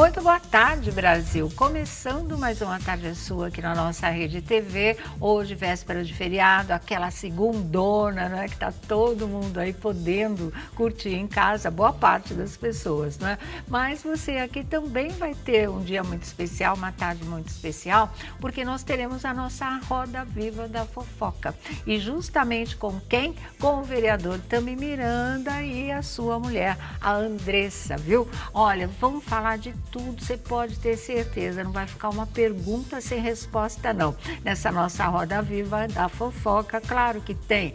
Muito boa tarde, Brasil. Começando mais uma Tarde Sua aqui na nossa Rede TV. Hoje, véspera de feriado, aquela segundona, né? Que está todo mundo aí podendo curtir em casa, boa parte das pessoas, né? Mas você aqui também vai ter um dia muito especial, uma tarde muito especial, porque nós teremos a nossa Roda Viva da Fofoca. E justamente com quem? Com o vereador Tami Miranda e a sua mulher, a Andressa, viu? Olha, vamos falar de tudo, você pode ter certeza, não vai ficar uma pergunta sem resposta não. Nessa nossa Roda Viva da Fofoca, claro que tem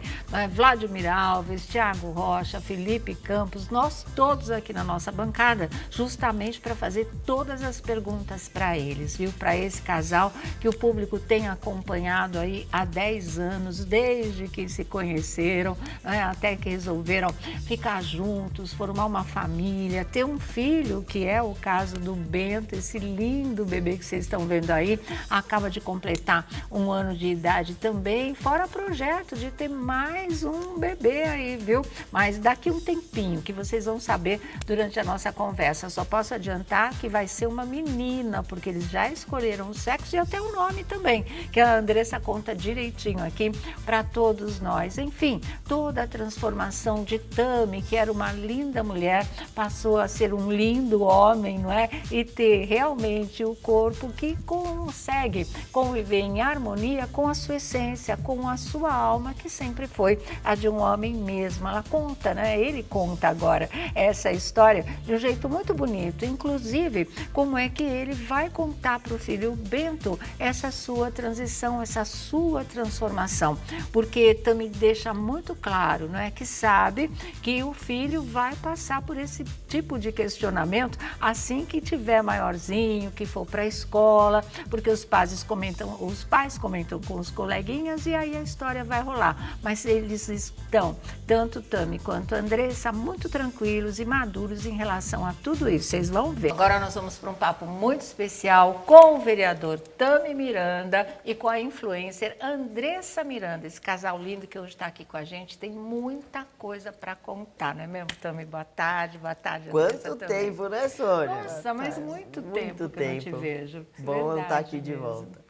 Vladimir Alves, Thiago Rocha, Felipe Campos, nós todos aqui na nossa bancada, justamente para fazer todas as perguntas para eles, viu? Para esse casal que o público tem acompanhado aí há 10 anos, desde que se conheceram, né, até que resolveram ficar juntos, formar uma família, ter um filho, que é o caso do Bento, esse lindo bebê que vocês estão vendo aí, acaba de completar 1 ano de idade também, fora projeto de ter mais um bebê aí, viu? Mas daqui um tempinho que vocês vão saber durante a nossa conversa. Só posso adiantar que vai ser uma menina, porque eles já escolheram o sexo e até o nome também, que a Andressa conta direitinho aqui para todos nós. Enfim, toda a transformação de Tami, que era uma linda mulher, passou a ser um lindo homem, não é? E ter realmente o corpo que consegue conviver em harmonia com a sua essência, com a sua alma, que sempre foi a de um homem mesmo. Ela conta, né? Ele conta agora essa história de um jeito muito bonito, inclusive como é que ele vai contar para o filho Bento essa sua transição, essa sua transformação, porque Tami deixa muito claro, não é, que sabe que o filho vai passar por esse tipo de questionamento assim que tiver maiorzinho, que for para a escola, porque os pais comentam com os coleguinhas e aí a história vai rolar. Mas eles estão, tanto Tami quanto Andressa, muito tranquilos e maduros em relação a tudo isso. Vocês vão ver. Agora nós vamos para um papo muito especial com o vereador Tami Miranda e com a influencer Andressa Miranda. Esse casal lindo que hoje está aqui com a gente tem muita coisa para contar, não é mesmo, Tami? Boa tarde, Andressa. Quanto tempo, né, Sônia? Nossa, mas muito tempo que eu não te vejo. Bom estar aqui de volta.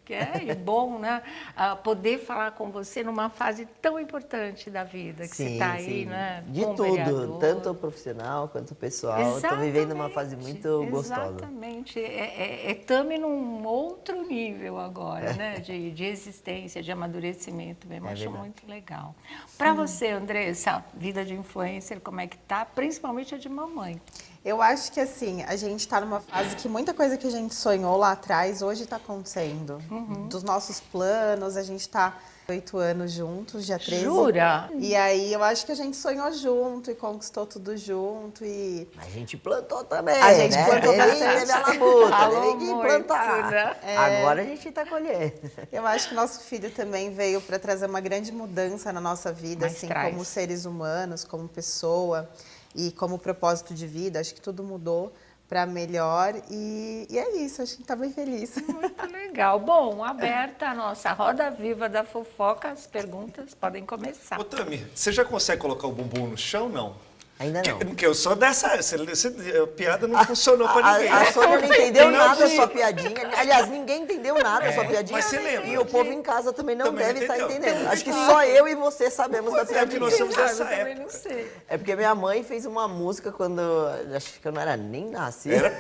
E bom, né? Poder falar com você numa fase tão importante da vida, que você está aí, né? De tudo, tanto profissional quanto pessoal. Estou vivendo uma fase muito gostosa. Exatamente. É Tami num outro nível agora, né? De existência, de amadurecimento mesmo. Acho muito legal. Para você, Andressa, vida de influencer, como é que tá? Principalmente a de mamãe. Eu acho que assim, a gente está numa fase que muita coisa que a gente sonhou lá atrás hoje está acontecendo. Dos nossos planos, a gente está 8 anos juntos, dia 13. Jura? E aí eu acho que a gente sonhou junto e conquistou tudo junto e... A gente plantou também, A gente plantou bastante. Teve a labuta, Falou teve que muito, plantar. né? Agora a gente está colhendo. Eu acho que nosso filho também veio para trazer uma grande mudança na nossa vida, Mas assim, traz. como seres humanos, como pessoa e como propósito de vida. Acho que tudo mudou para melhor e é isso, acho que está bem feliz. Muito legal. Bom, aberta a nossa Roda Viva da Fofoca, as perguntas podem começar. Ô, Tami, você já consegue colocar o bumbum no chão, não? Ainda não. Porque eu sou dessa... A piada não funcionou pra ninguém. A Sônia não entendeu nada da sua piadinha. Aliás, ninguém entendeu nada da sua piadinha. Mas você lembra? E o povo em casa também não Também deve não estar entendeu. entendendo. Acho que só eu e você sabemos da Pois é, porque piadinha. nós somos dessa Eu também época. não sei. É porque minha mãe fez uma música quando... Acho que eu não era nem nascido. Era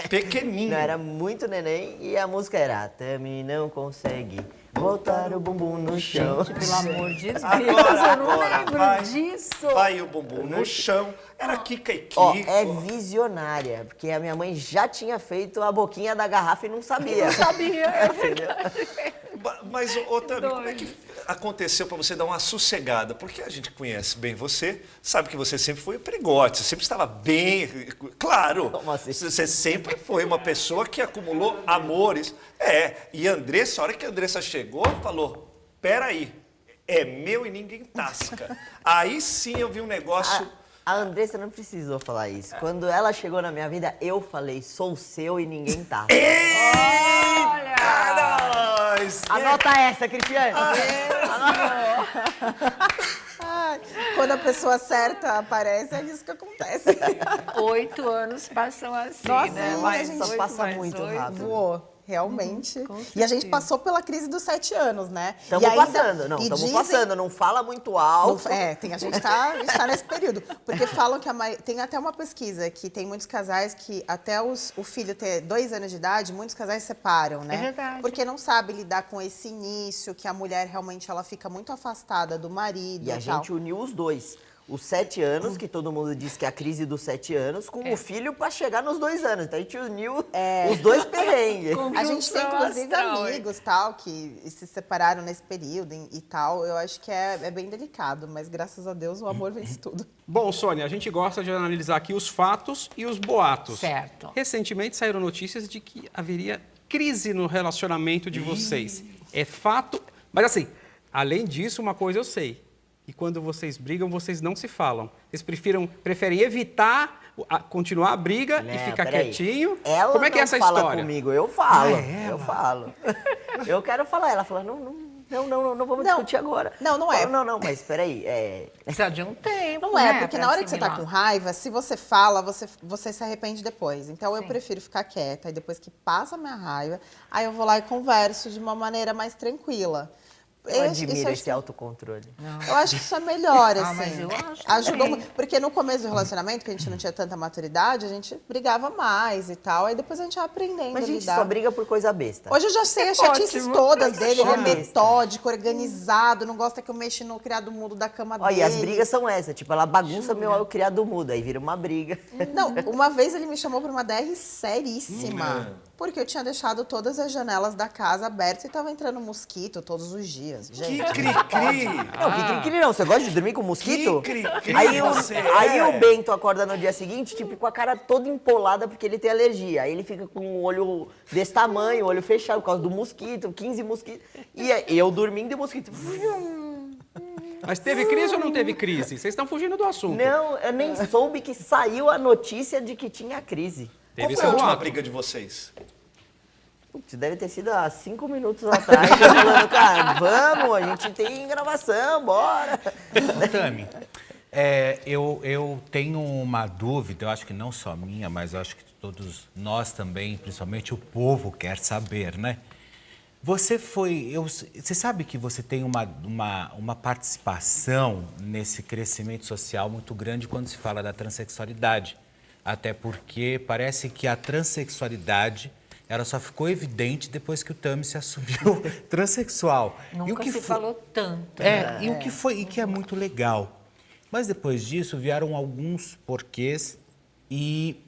pequenininho. Não, era muito neném. E a música era... Tami não consegue botar o bumbum no chão. Gente, pelo amor de Deus, Agora, eu não agora, lembro vai. disso. Vai o bumbum no chão. Era Kika e Kiko. Ó, é visionária, porque a minha mãe já tinha feito a boquinha da garrafa e não sabia. Eu sabia, é Entendeu? Mas, ô, Tami, como é que aconteceu para você dar uma sossegada? Porque a gente conhece bem você, sabe que você sempre foi perigote, você sempre estava bem... Claro, Como assim? você sempre foi uma pessoa que acumulou amores. E Andressa, a hora que a Andressa chegou, falou, peraí, é meu e ninguém tasca. Aí sim eu vi um negócio... A Andressa não precisou falar isso. Quando ela chegou na minha vida, eu falei, sou seu e ninguém tá. Olha! Nós! Anota essa, Cristiane. Quando a pessoa certa aparece, é isso que acontece. 8 anos passam assim, Nossa, né? sim, Mais a gente 8, passa mais muito 8. rápido. Voou, realmente. Com E a gente certeza. passou pela crise dos 7 anos, né? Estamos E ainda- passando, não, e estamos dizem- passando. Não fala muito alto. A gente tá nesse período. Porque falam que tem até uma pesquisa que tem muitos casais que até o filho ter 2 anos de idade, muitos casais separam, né? É verdade. Porque não sabe lidar com esse início, que a mulher realmente ela fica muito afastada do marido E a tal. gente uniu os dois. Os 7 anos, que todo mundo diz que é a crise dos 7 anos, com o filho para chegar nos 2 anos. Então a gente uniu os dois perrengues. A gente tem, Conjunção inclusive, astral, hein? amigos tal, que se separaram nesse período e tal. Eu acho que é bem delicado, mas graças a Deus o amor vence tudo. Bom, Sônia, a gente gosta de analisar aqui os fatos e os boatos. Certo. Recentemente saíram notícias de que haveria crise no relacionamento de vocês. É fato, mas assim, além disso, uma coisa eu sei. E quando vocês brigam, vocês não se falam. Vocês preferem evitar continuar a briga e ficar peraí. quietinho. Ela Como é que é não essa fala história? comigo, eu falo. Ah, eu falo. Eu quero falar. Ela fala, não vamos Não. discutir agora. Não é. Não, mas peraí. Precisa de um tempo, Não é, né, porque pra na hora que você tá assimilar. com raiva, se você fala, você se arrepende depois. Então eu prefiro ficar quieta e depois que passa a minha raiva, aí eu vou lá e converso de uma maneira mais tranquila. Eu Isso admiro acho esse que- autocontrole. Eu acho que isso é melhor, assim. mas eu acho Ajudou também. muito. Porque no começo do relacionamento, que a gente não tinha tanta maturidade, a gente brigava mais e tal. Aí depois a gente ia aprendendo Mas a a gente lidar. só briga por coisa besta. Hoje eu já sei as chatices Ótimo. todas dele. Ele é Só besta. metódico, organizado, não gosta que eu mexa no criado mudo da cama Olha, dele. e as brigas são essas. Tipo, ela bagunça meu criado mudo. Aí vira uma briga. Não, uma vez ele me chamou para uma DR seríssima. Porque eu tinha deixado todas as janelas da casa abertas e tava entrando mosquito todos os dias. Que Gente, cri-cri! Não, que cri-cri não. Você gosta de dormir com mosquito? Que cri-cri aí você aí é. o Bento acorda no dia seguinte, tipo, com a cara toda empolada porque ele tem alergia. Aí ele fica com o olho desse tamanho, o olho fechado por causa do mosquito, 15 mosquitos. E eu dormindo e o mosquito... Mas teve crise ou não teve crise? Vocês estão fugindo do assunto. Não, eu nem soube que saiu a notícia de que tinha crise. Qual Teve foi a esse última boato. briga de vocês? Putz, deve ter sido há 5 minutos atrás, eu falando, cara, vamos, a gente tem gravação, bora. Tami, eu tenho uma dúvida, eu acho que não só minha, mas eu acho que todos nós também, principalmente o povo, quer saber, né? Você sabe que você tem uma participação nesse crescimento social muito grande quando se fala da transexualidade. Até porque parece que a transexualidade ela só ficou evidente depois que o Tami se assumiu transexual. Nunca E o que se falou tanto. e o que foi e que é muito legal. Mas depois disso vieram alguns porquês e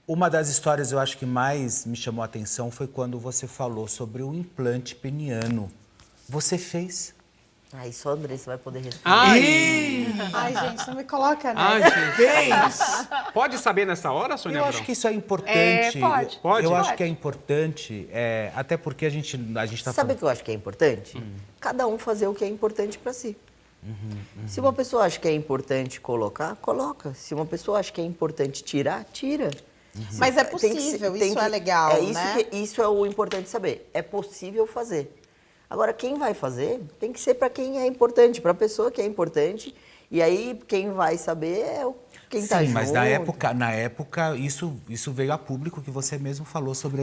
uma das histórias eu acho que mais me chamou a atenção foi quando você falou sobre o implante peniano. Você fez? Aí só André, você vai poder responder. ai, gente, não me coloca, né? Ai, gente. Pode saber nessa hora, Sônia Eu Abrão? acho que isso é importante. pode. Pode? Eu acho Pode. que é importante, até porque a gente está Sabe o que eu acho que é importante? Cada um fazer o que é importante pra si. Se uma pessoa acha que é importante colocar, coloca. Se uma pessoa acha que é importante tirar, tira. Mas é Tem que ser- possível, tem isso que- é legal, é isso né? Isso é o importante saber. É possível fazer. Agora, quem vai fazer tem que ser para quem é importante, para a pessoa que é importante. E aí, quem vai saber é quem está junto. Sim, mas na época isso veio a público que você mesmo falou sobre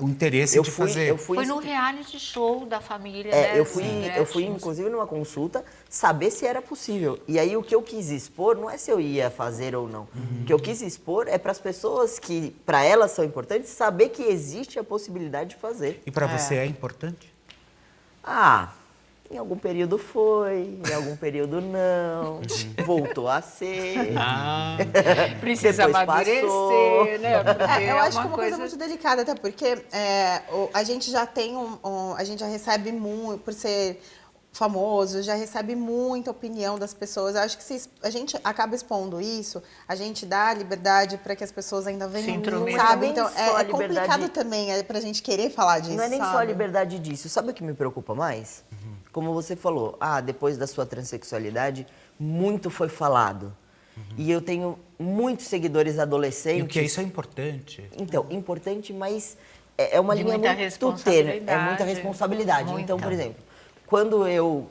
o interesse de fazer. Eu fui, Foi no reality show da família, né? eu fui Gretchen. inclusive numa consulta saber se era possível. E aí o que eu quis expor não é se eu ia fazer ou não. O que eu quis expor é para as pessoas que para elas são importantes saber que existe a possibilidade de fazer. E para você é importante? Em algum período foi, em algum período não, voltou a ser. Precisa Depois amadurecer, passou. né? Porque Eu é acho que é uma coisa muito delicada, até porque a gente já tem a gente já recebe muito, por ser famoso, já recebe muita opinião das pessoas. Eu acho que se a gente acaba expondo isso, a gente dá liberdade para que as pessoas ainda venham, intrometam. sabe? Nem Então só a é complicado liberdade- também pra gente querer falar disso, Não é nem só a sabe? liberdade disso. Sabe o que me preocupa mais? Como você falou, depois da sua transexualidade, muito foi falado. E eu tenho muitos seguidores adolescentes. E o que isso é importante? Então, importante, mas é uma De linha muita muito tênue. É muita responsabilidade. responsabilidade. Muita. Então, por exemplo, quando eu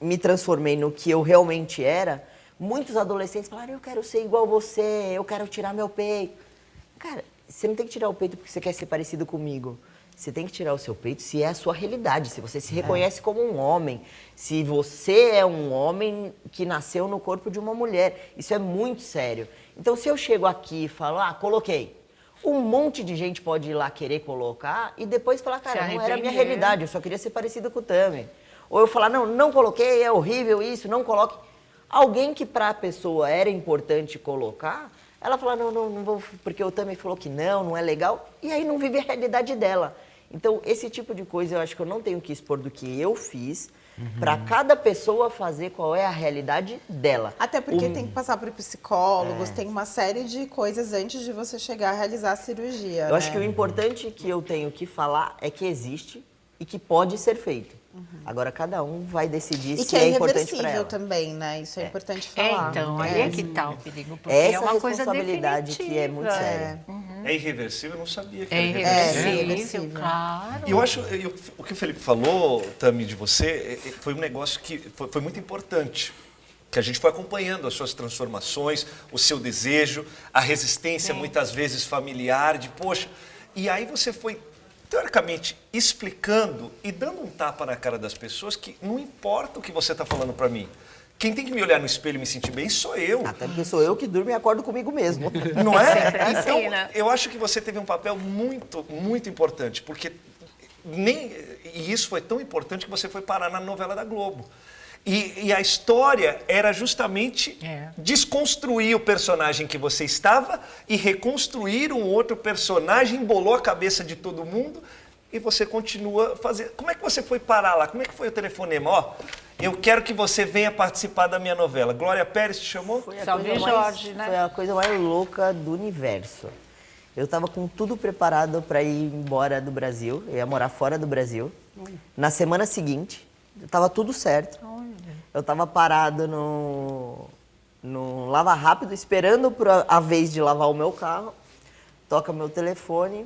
me transformei no que eu realmente era, muitos adolescentes falaram, eu quero ser igual você, eu quero tirar meu peito. Cara, você não tem que tirar o peito porque você quer ser parecido comigo. Você tem que tirar o seu peito se é a sua realidade, se você se reconhece como um homem, se você é um homem que nasceu no corpo de uma mulher. Isso é muito sério. Então, se eu chego aqui e falo, coloquei, um monte de gente pode ir lá querer colocar e depois falar, cara, não era a minha realidade, eu só queria ser parecido com o Tami. Ou eu falar, não coloquei, é horrível isso, não coloque. Alguém que para a pessoa era importante colocar, ela fala, não vou, porque o Tami falou que não é legal, e aí não vive a realidade dela. Então, esse tipo de coisa eu acho que eu não tenho que expor do que eu fiz, para cada pessoa fazer qual é a realidade dela. Até porque tem que passar por psicólogos, tem uma série de coisas antes de você chegar a realizar a cirurgia. Eu acho que o importante que eu tenho que falar é que existe e que pode ser feito. Agora, cada um vai decidir E se que é é importante para irreversível ela. também, né? Isso é importante falar. Então, aí é que tá o perigo, porque Essa é uma coisa responsabilidade que é muito definitiva. séria. É irreversível? Eu não sabia que É era irreversível. irreversível, claro. E eu acho, o que o Felipe falou, Tami, de você, foi um negócio que foi muito importante. Que a gente foi acompanhando as suas transformações, o seu desejo, a resistência muitas vezes familiar, de poxa. E aí você foi, teoricamente, explicando e dando um tapa na cara das pessoas que não importa o que você está falando para mim. Quem tem que me olhar no espelho e me sentir bem sou eu. Até porque sou eu que durmo e acordo comigo mesmo. Não é? Sempre assim, Então, né? eu acho que você teve um papel muito, muito importante, porque e isso foi tão importante que você foi parar na novela da Globo. E a história era justamente desconstruir o personagem que você estava e reconstruir um outro personagem, embolou a cabeça de todo mundo e você continua fazendo. Como é que você foi parar lá? Como é que foi o telefonema? Ó, eu quero que você venha participar da minha novela. Glória Pérez te chamou? Salve Jorge, né? Foi a coisa mais louca do universo. Eu estava com tudo preparado para ir embora do Brasil, eu ia morar fora do Brasil. Na semana seguinte, estava tudo certo. Eu estava parado no Lava Rápido, esperando a vez de lavar o meu carro. Toca meu telefone,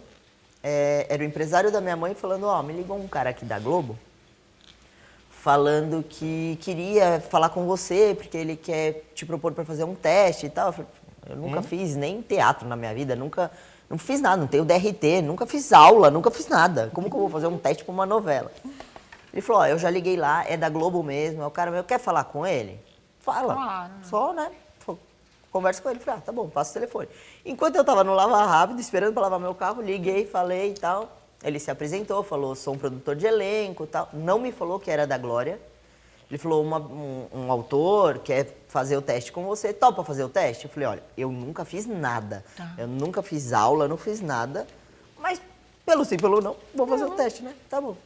era o empresário da minha mãe falando, me ligou um cara aqui da Globo, falando que queria falar com você, porque ele quer te propor para fazer um teste e tal. Eu nunca fiz nem teatro na minha vida, não fiz nada, não tenho DRT, nunca fiz aula, nunca fiz nada. Como que eu vou fazer um teste para uma novela? Ele falou, eu já liguei lá, é da Globo mesmo, é o cara meu, quer falar com ele? Fala, Claro. só, né? Conversa com ele, falei, tá bom, passa o telefone. Enquanto eu tava no Lava Rápido, esperando para lavar meu carro, liguei, falei e tal. Ele se apresentou, falou, sou um produtor de elenco e tal. Não me falou que era da Glória. Ele falou, um autor quer fazer o teste com você, topa fazer o teste? Eu falei, olha, eu nunca fiz nada. Eu nunca fiz aula, não fiz nada. Mas, pelo sim, pelo não, vou fazer o teste, né? Tá bom.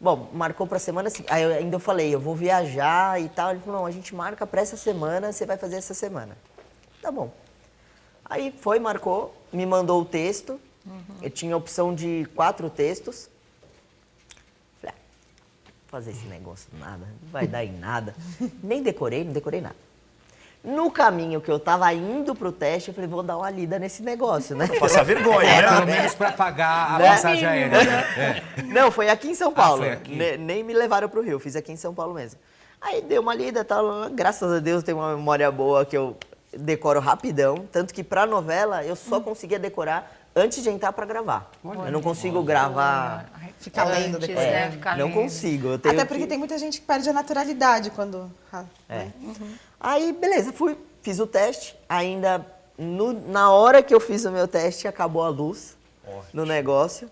Bom, marcou pra semana seguinte. Aí eu falei, eu vou viajar e tal. Ele falou, não, a gente marca pra essa semana, você vai fazer essa semana. Tá bom. Aí foi, marcou, me mandou o texto. Eu tinha a opção de 4 textos. Falei, fazer esse negócio nada, não vai dar em nada. Nem decorei, não decorei nada. No caminho que eu tava indo pro teste, eu falei, vou dar uma lida nesse negócio, né? Passar vergonha, Pelo né? menos para pagar a Né? passagem aérea. Né? Não, foi aqui em São Paulo. foi aqui. Nem me levaram pro Rio, fiz aqui em São Paulo mesmo. Aí dei uma lida, tal, graças a Deus tem uma memória boa que eu decoro rapidão, tanto que pra novela eu só conseguia decorar antes de entrar pra gravar. Eu não consigo gravar. Ficar lendo Antes, depois. né? Ficar Não lendo. consigo. Eu tenho Até porque que... tem muita gente que perde a naturalidade quando... Aí, beleza, fiz o teste. Ainda na hora que eu fiz o meu teste, acabou a luz no negócio.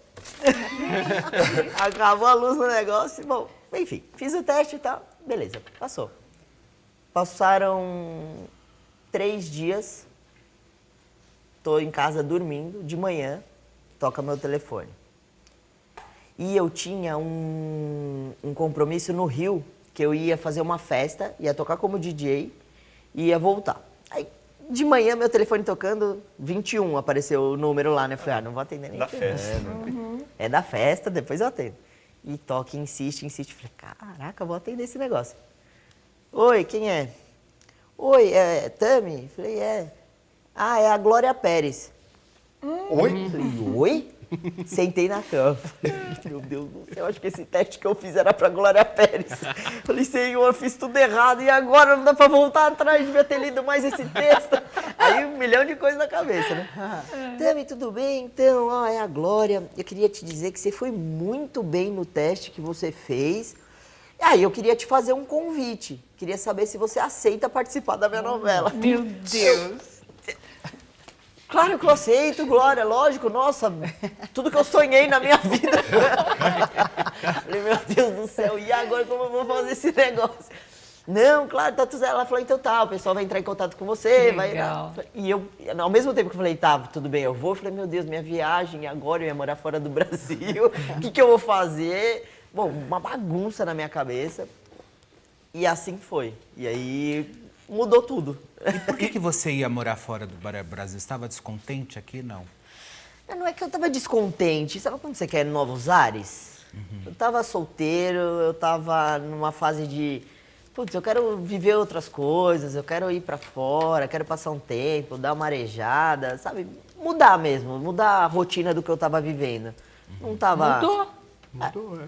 Acabou a luz no negócio. Bom, enfim, fiz o teste e tal. Beleza, passou. Passaram 3 dias. Tô em casa dormindo. De manhã, toca meu telefone. E eu tinha um compromisso no Rio, que eu ia fazer uma festa, ia tocar como DJ e ia voltar. Aí, de manhã, meu telefone tocando, 21 apareceu o número lá, né? Eu falei, não vou atender nem Da ferrando. festa. É da festa, depois eu atendo. E toca, insiste. Falei, caraca, vou atender esse negócio. Oi, quem é? Oi, é Tami? Falei, é. Ah, é a Glória Pérez. Oi? Falei, oi? Sentei na cama. Meu Deus do céu, acho que esse teste que eu fiz era pra Glória Pérez. Falei, Senhor, fiz tudo errado e agora não dá pra voltar atrás, devia ter lido mais esse texto. Aí 1 milhão de coisas na cabeça, né? Tami, tudo bem? Então, ó, é a Glória. Eu queria te dizer que você foi muito bem no teste que você fez. Aí eu queria te fazer um convite. Queria saber se você aceita participar da minha novela. Meu Deus. Claro que eu aceito, Glória, lógico, nossa, tudo que eu sonhei na minha vida. Falei, meu Deus do céu, e agora como eu vou fazer esse negócio? Não, claro, tá tudo certo. Ela falou, então tá, o pessoal vai entrar em contato com você. Legal. E eu, ao mesmo tempo que eu falei, tá, tudo bem, eu vou, eu falei, meu Deus, minha viagem, agora eu ia morar fora do Brasil, o que eu vou fazer? Bom, uma bagunça na minha cabeça. E assim foi. E aí mudou tudo. E por que você ia morar fora do Brasil? Estava descontente aqui? Não. Não é que eu tava descontente. Sabe quando você quer novos ares? Eu tava solteiro, eu tava numa fase de... Putz, eu quero viver outras coisas, eu quero ir pra fora, quero passar um tempo, dar uma arejada, sabe? Mudar mesmo, mudar a rotina do que eu tava vivendo. Não tava... Mudou.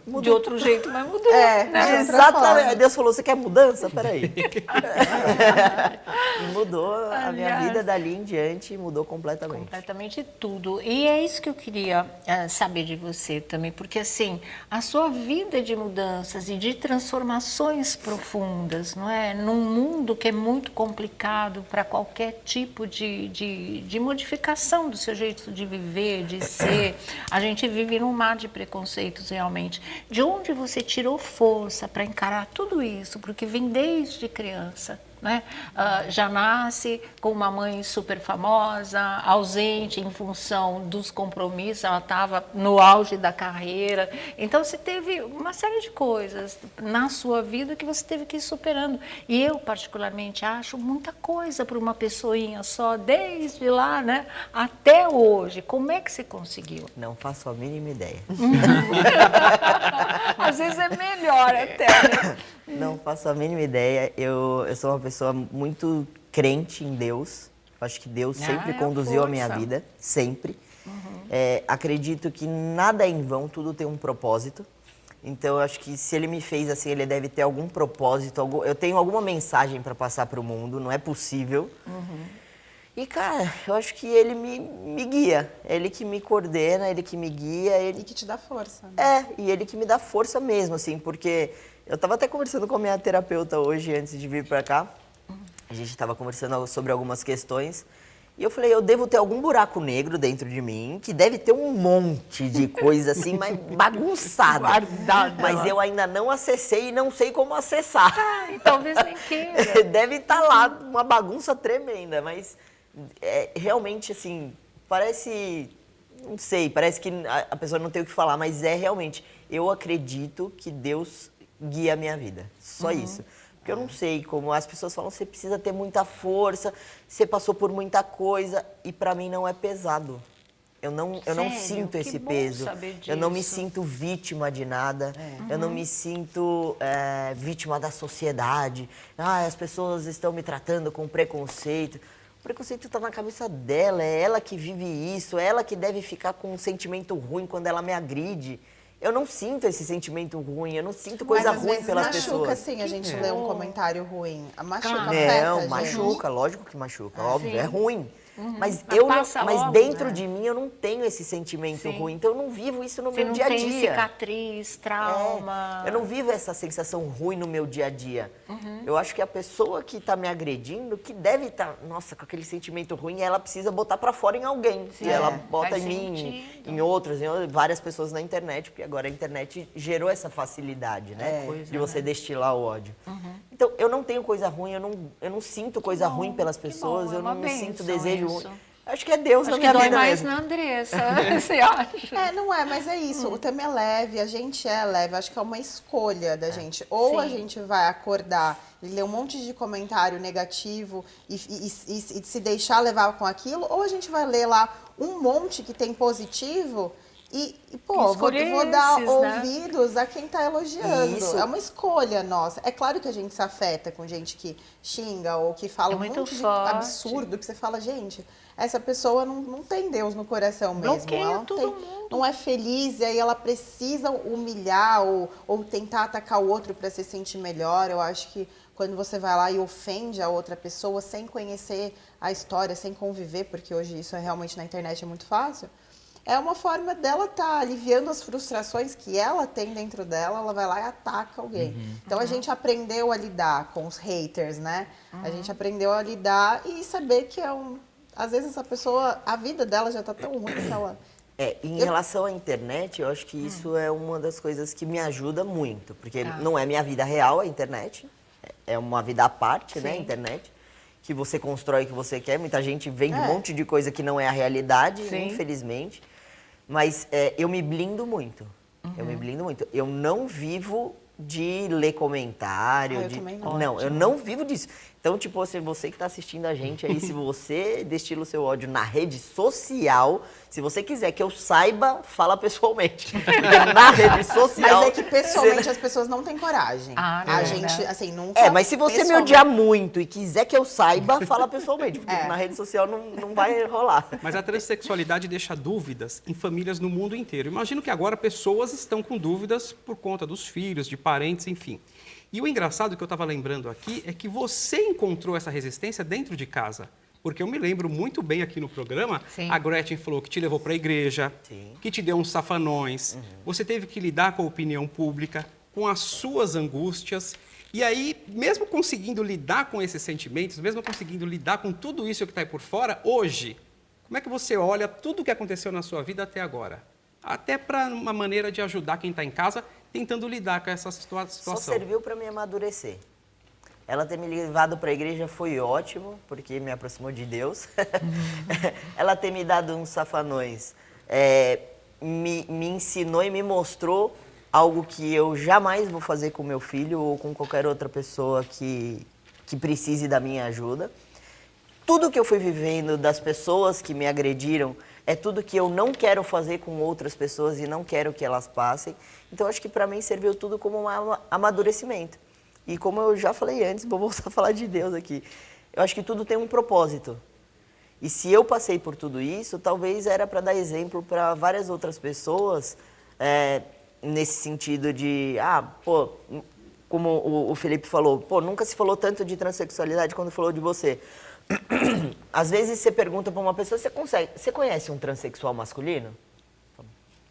Mudou. De outro jeito, mas mudou. É, né? de outra Exatamente. forma. Deus falou, você quer mudança? Peraí. Mudou a minha Aliás. vida dali em diante, mudou completamente. Completamente tudo. E é isso que eu queria saber de você também, porque assim, a sua vida de mudanças e de transformações profundas, não é? Num mundo que é muito complicado para qualquer tipo de modificação do seu jeito de viver, de ser. A gente vive num mar de preconceitos realmente. De onde você tirou força para encarar tudo isso? Porque vem desde criança. Né? Já nasce com uma mãe super famosa, ausente em função dos compromissos, ela estava no auge da carreira. Então, você teve uma série de coisas na sua vida que você teve que ir superando. E eu, particularmente, acho muita coisa para uma pessoinha só, desde lá, né, até hoje. Como é que você conseguiu? Não faço a mínima ideia. Às vezes é melhor até, né? Não faço a mínima ideia. Eu sou uma pessoa muito crente em Deus. Acho que Deus sempre é a conduziu a minha força. vida, sempre. Acredito que nada é em vão, tudo tem um propósito. Então, eu acho que se ele me fez assim, ele deve ter algum propósito. Eu tenho alguma mensagem para passar para o mundo, não é possível. E, cara, eu acho que ele me guia. Ele que me coordena, ele que me guia. E que te dá força. Né? E ele que me dá força mesmo, assim, porque eu tava até conversando com a minha terapeuta hoje, antes de vir pra cá. A gente tava conversando sobre algumas questões. E eu falei, eu devo ter algum buraco negro dentro de mim, que deve ter um monte de coisa assim, mas bagunçada. Mas eu ainda não acessei e não sei como acessar. E talvez nem queira. Deve estar lá uma bagunça tremenda, mas realmente, assim, parece... Não sei, parece que a pessoa não tem o que falar, mas realmente, eu acredito que Deus guia a minha vida. Só isso. Porque eu não sei como as pessoas falam, você precisa ter muita força, você passou por muita coisa, e pra mim não é pesado. Eu não Sério? sinto Que esse bom peso. saber Eu não me disso. sinto vítima de nada. Eu não me sinto vítima da sociedade. As pessoas estão me tratando com preconceito. O preconceito está na cabeça dela, é ela que vive isso, é ela que deve ficar com um sentimento ruim quando ela me agride. Eu não sinto esse sentimento ruim, eu não sinto coisa Mas às ruim vezes pelas machuca, pessoas. sim, a gente lê um comentário ruim. Machuca, Claro. afeta, Não, gente. machuca, lógico que machuca, óbvio, sim. é ruim. Mas, Mas eu não, passa mas logo, dentro né? de mim eu não tenho esse sentimento Sim. ruim, então eu não vivo isso no Você meu não dia a tem dia. cicatriz, trauma. Eu não vivo essa sensação ruim no meu dia a dia. Eu acho que a pessoa que está me agredindo, que deve estar, nossa, com aquele sentimento ruim, ela precisa botar para fora em alguém. Sim, E ela bota faz em mim, sentido. em outros, várias pessoas na internet, porque agora a internet gerou essa facilidade, né? Coisa, de você destilar o ódio. Então, eu não tenho coisa ruim, eu não sinto coisa ruim pelas que pessoas, bom, é eu uma não sinto bênção desejo isso. ruim. Acho que é Deus Acho na que minha dói vida mais mesmo. na Andressa, você acha? Não é, mas é isso. O tema é leve, a gente é leve. Acho que é uma escolha da gente. Ou a Sim. gente vai acordar e ler um monte de comentário negativo e se deixar levar com aquilo, ou a gente vai ler lá um monte que tem positivo Pô, Escolher vou dar esses, né? ouvidos a quem tá elogiando. Isso. É uma escolha nossa. É claro que a gente se afeta com gente que xinga ou que fala É muito muito de forte. absurdo, que você fala, gente, essa pessoa não tem Deus no coração mesmo. Bloqueia Ela todo mundo. não é feliz e aí ela precisa humilhar ou tentar atacar o outro para se sentir melhor. Eu acho que quando você vai lá e ofende a outra pessoa sem conhecer a história, sem conviver, porque hoje isso realmente na internet é muito fácil, é uma forma dela estar aliviando as frustrações que ela tem dentro dela, ela vai lá e ataca alguém. Então a gente aprendeu a lidar com os haters, né? A gente aprendeu a lidar e saber que às vezes essa pessoa, a vida dela já tá tão ruim que ela... Em relação à internet, eu acho que isso é uma das coisas que me ajuda muito, porque não é minha vida real a internet, é uma vida à parte, né, a internet, que você constrói o que você quer. Muita gente vende um monte de coisa que não é a realidade, infelizmente, mas eu me blindo muito. Eu me blindo muito. Eu não vivo de ler comentário. Eu também não. Não, eu não vivo disso. Então, tipo, você que está assistindo a gente aí, se você destila o seu ódio na rede social, se você quiser que eu saiba, fala pessoalmente. Porque na rede social... Mas é que pessoalmente as pessoas não têm coragem. A gente, assim, nunca... mas se você me odiar muito e quiser que eu saiba, fala pessoalmente. Porque na rede social não vai rolar. Mas a transexualidade deixa dúvidas em famílias no mundo inteiro. Imagino que agora pessoas estão com dúvidas por conta dos filhos, de parentes, enfim. E o engraçado que eu estava lembrando aqui é que você encontrou essa resistência dentro de casa. Porque eu me lembro muito bem aqui no programa, a Gretchen falou que te levou para a igreja, que te deu uns safanões, você teve que lidar com a opinião pública, com as suas angústias. E aí, mesmo conseguindo lidar com esses sentimentos, mesmo conseguindo lidar com tudo isso que está aí por fora, hoje, como é que você olha tudo o que aconteceu na sua vida até agora? Até para uma maneira de ajudar quem está em casa, tentando lidar com essa situação. Só serviu para me amadurecer. Ela ter me levado para a igreja foi ótimo, porque me aproximou de Deus. Ela ter me dado uns safanões me ensinou e me mostrou algo que eu jamais vou fazer com meu filho ou com qualquer outra pessoa que precise da minha ajuda. Tudo que eu fui vivendo das pessoas que me agrediram é tudo que eu não quero fazer com outras pessoas e não quero que elas passem. Então, acho que para mim serviu tudo como um amadurecimento. E como eu já falei antes, vou voltar a falar de Deus aqui. Eu acho que tudo tem um propósito. E se eu passei por tudo isso, talvez era para dar exemplo para várias outras pessoas, nesse sentido de, como o Felipe falou, nunca se falou tanto de transexualidade quando falou de você. Às vezes você pergunta para uma pessoa, você conhece um transexual masculino?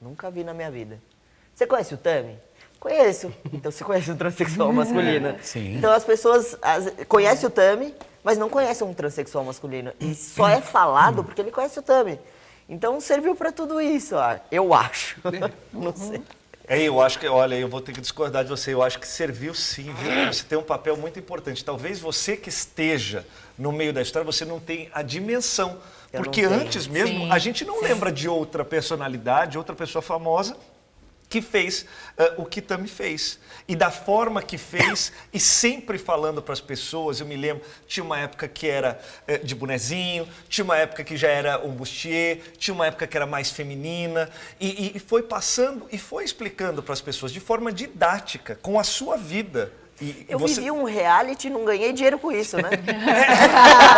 Nunca vi na minha vida. Você conhece o Tami? Conheço. Então você conhece um transexual masculino. Sim. Então as pessoas conhecem o Tami, mas não conhecem um transexual masculino. E só é falado porque ele conhece o Tami. Então serviu para tudo isso, eu acho. Não sei. Eu acho que, olha, eu vou ter que discordar de você. Eu acho que serviu sim, viu? Você tem um papel muito importante. Talvez você que esteja no meio da história, você não tem a dimensão. Porque antes mesmo, a gente não lembra de outra personalidade, outra pessoa famosa que fez o que Tami fez. E da forma que fez, e sempre falando para as pessoas. Eu me lembro, tinha uma época que era de bonezinho, tinha uma época que já era um bustier, tinha uma época que era mais feminina, e foi passando e foi explicando para as pessoas de forma didática, com a sua vida. Eu vivi um reality e não ganhei dinheiro com isso, né?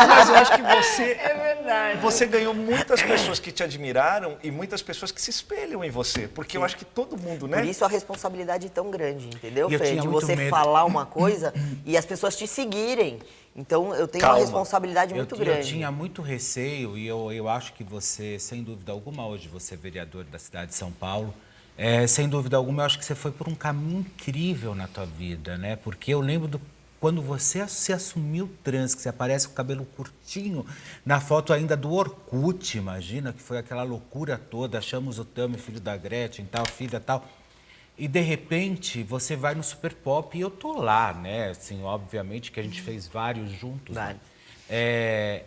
Mas eu acho que você ganhou muitas pessoas que te admiraram e muitas pessoas que se espelham em você. Porque eu acho que todo mundo, né? Por isso a responsabilidade é tão grande, entendeu, E eu Fê? tinha De muito você medo. falar uma coisa e as pessoas te seguirem. Então eu tenho uma responsabilidade muito grande. Eu tinha muito receio e eu acho que você, sem dúvida alguma, hoje você é vereador da cidade de São Paulo, sem dúvida alguma, eu acho que você foi por um caminho incrível na tua vida, né? Porque eu lembro quando você se assumiu trans, que você aparece com o cabelo curtinho, na foto ainda do Orkut, imagina, que foi aquela loucura toda, achamos o Tami, filho da Gretchen, tal, filha, tal. E, de repente, você vai no Super Pop e eu tô lá, né? Assim, obviamente que a gente fez vários juntos, né?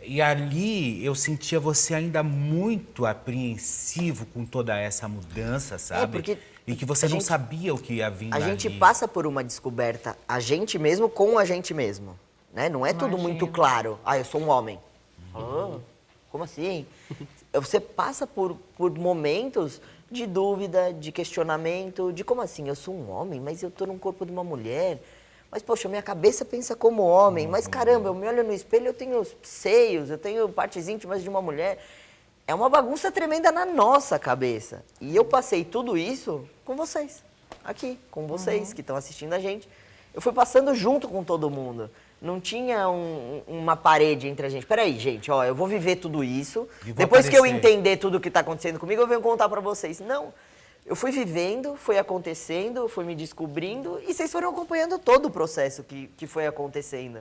E ali eu sentia você ainda muito apreensivo com toda essa mudança, sabe? Porque e que você não sabia o que ia vir A dali. gente passa por uma descoberta, a gente mesmo com a gente mesmo, né? Não é tudo muito claro. Eu sou um homem. Como assim? Você passa por momentos de dúvida, de questionamento, de como assim, eu sou um homem, mas eu tô no corpo de uma mulher. Mas, poxa, minha cabeça pensa como homem. Mas, caramba, eu me olho no espelho, eu tenho seios, eu tenho partes íntimas de uma mulher. É uma bagunça tremenda na nossa cabeça. E eu passei tudo isso com vocês, aqui, com vocês que estão assistindo a gente. Eu fui passando junto com todo mundo. Não tinha uma parede entre a gente. Peraí, gente, ó, eu vou viver tudo isso. Depois que eu entender tudo o que está acontecendo comigo, eu venho contar para vocês. Não, eu fui vivendo, foi acontecendo, fui me descobrindo e vocês foram acompanhando todo o processo que foi acontecendo.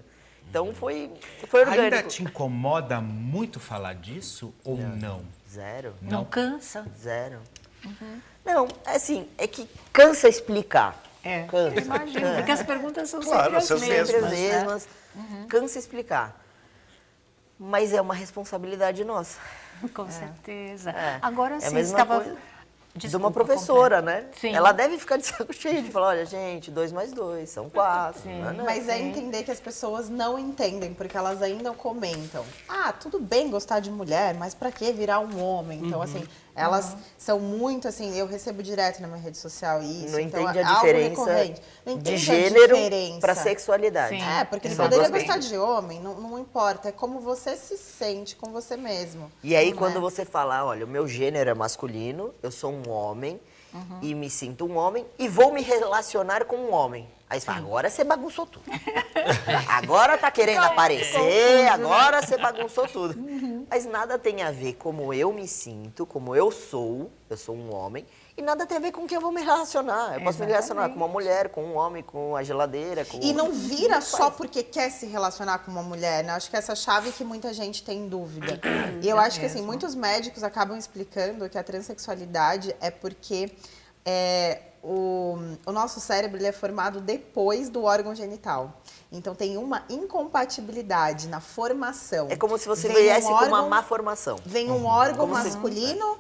Então foi orgânico. Ainda te incomoda muito falar disso ou não? Zero. Não cansa? Zero. Não, assim, é que cansa explicar. Cansa. Imagino, porque as perguntas são Claro, sempre as são mesmas. Sempre as né? mesmas. Cansa explicar. Mas é uma responsabilidade nossa. Com certeza. É. Agora É a sim, mesma estava... coisa de Desculpa, uma professora, completa. né? Sim. Ela deve ficar de saco cheio de falar, olha, gente, 2 mais 2 são 4. Mas é entender que as pessoas não entendem, porque elas ainda comentam. Ah, tudo bem gostar de mulher, mas pra que virar um homem? Então, assim, elas são muito, assim, eu recebo direto na minha rede social isso. Não então, entende é a algo diferença recorrente. Não de entende a gênero diferença. para sexualidade. Sim. É, porque ele São poderia duas gostar coisas. de homem, não importa. É como você se sente com você mesmo. E aí, Não quando é? você fala, olha, o meu gênero é masculino, eu sou um homem e me sinto um homem e vou me relacionar com um homem. Aí você fala, agora você bagunçou tudo. Agora tá querendo aparecer, agora você bagunçou tudo. Mas nada tem a ver como eu me sinto, como eu sou um homem, e nada tem a ver com quem eu vou me relacionar. Eu posso me relacionar com uma mulher, com um homem, com a geladeira, com... E não vira só porque quer se relacionar com uma mulher, né? Acho que essa chave que muita gente tem dúvida. E eu acho que, assim, muitos médicos acabam explicando que a transexualidade é porque o nosso cérebro ele é formado depois do órgão genital. Então, tem uma incompatibilidade na formação. É como se você Vem viesse com uma órgão- má formação. Vem um órgão Como se- masculino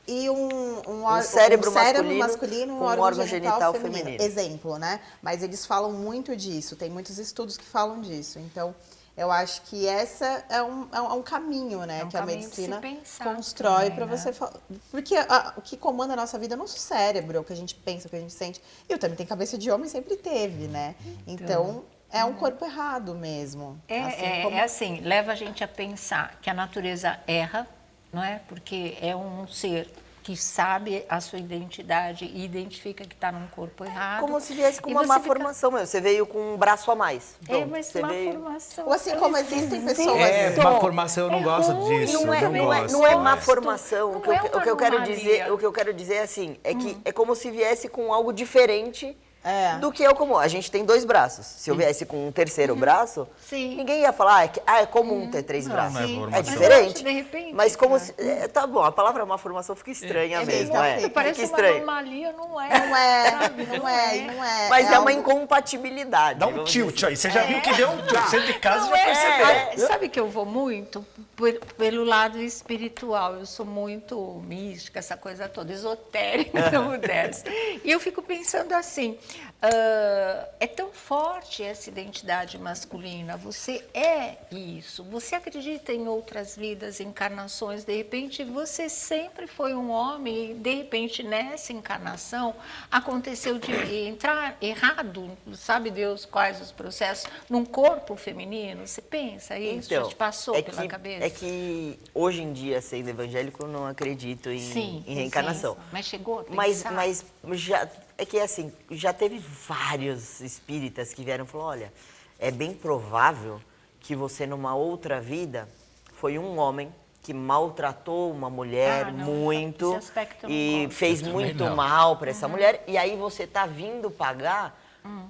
e um cérebro masculino e um com órgão genital, genital feminino. feminino. Exemplo, né? Mas eles falam muito disso, tem muitos estudos que falam disso. Então, eu acho que essa é um caminho, né? É um que a caminho de se medicina pensar constrói também, para né? você falar. Porque o que comanda a nossa vida é o nosso cérebro, é o que a gente pensa, o que a gente sente. E eu também tenho cabeça de homem, sempre teve, né? Então, é um corpo errado mesmo. É assim, leva a gente a pensar que a natureza erra, não é? Porque é um ser que sabe a sua identidade e identifica que está num corpo errado. Como se viesse com E uma você má fica- formação mesmo. Você veio com um braço a mais. Pronto, mas você má veio... formação. Ou assim como existem pessoas... Má formação, eu não gosto ruim, disso. Não é, não não é, gosto. não é má gosto. formação. Não O que eu, é uma o que eu quero anomalia. dizer, o que eu quero dizer é assim, é que é como se viesse com algo diferente É. do que é o comum. A gente tem 2 braços. Se eu viesse com um terceiro braço, Sim. ninguém ia falar é comum ter 3 braços. não é Sim. formação. É diferente. De repente, Mas como né? se, tá bom, a palavra má formação fica estranha mesmo, fica é. feio. Parece Fica uma estranho. anomalia, não é? Não é, sabe? não é. Mas é uma algo- incompatibilidade. Dá um vamos tilt dizer aí. Você já viu que deu um tilt. Você de casa Não já é, percebeu. sabe que eu vou muito pelo lado espiritual. Eu sou muito mística, essa coisa toda, esotérica, se eu pudesse. E eu fico pensando assim, é tão forte essa identidade masculina. Você é isso. Você acredita em outras vidas, encarnações. De repente, você sempre foi um homem e, de repente, nessa encarnação, aconteceu de entrar errado, sabe Deus quais os processos, num corpo feminino. Você pensa isso? Já te passou pela cabeça? É que hoje em dia, sendo evangélico, eu não acredito em reencarnação. Sim, mas chegou a Mas pensar? já, é que assim, já teve vários espíritas que vieram e falaram, olha, é bem provável que você numa outra vida foi um homem que maltratou uma mulher não, muito esse aspecto eu não e gosto. fez Eu também muito não. mal para essa mulher e aí você tá vindo pagar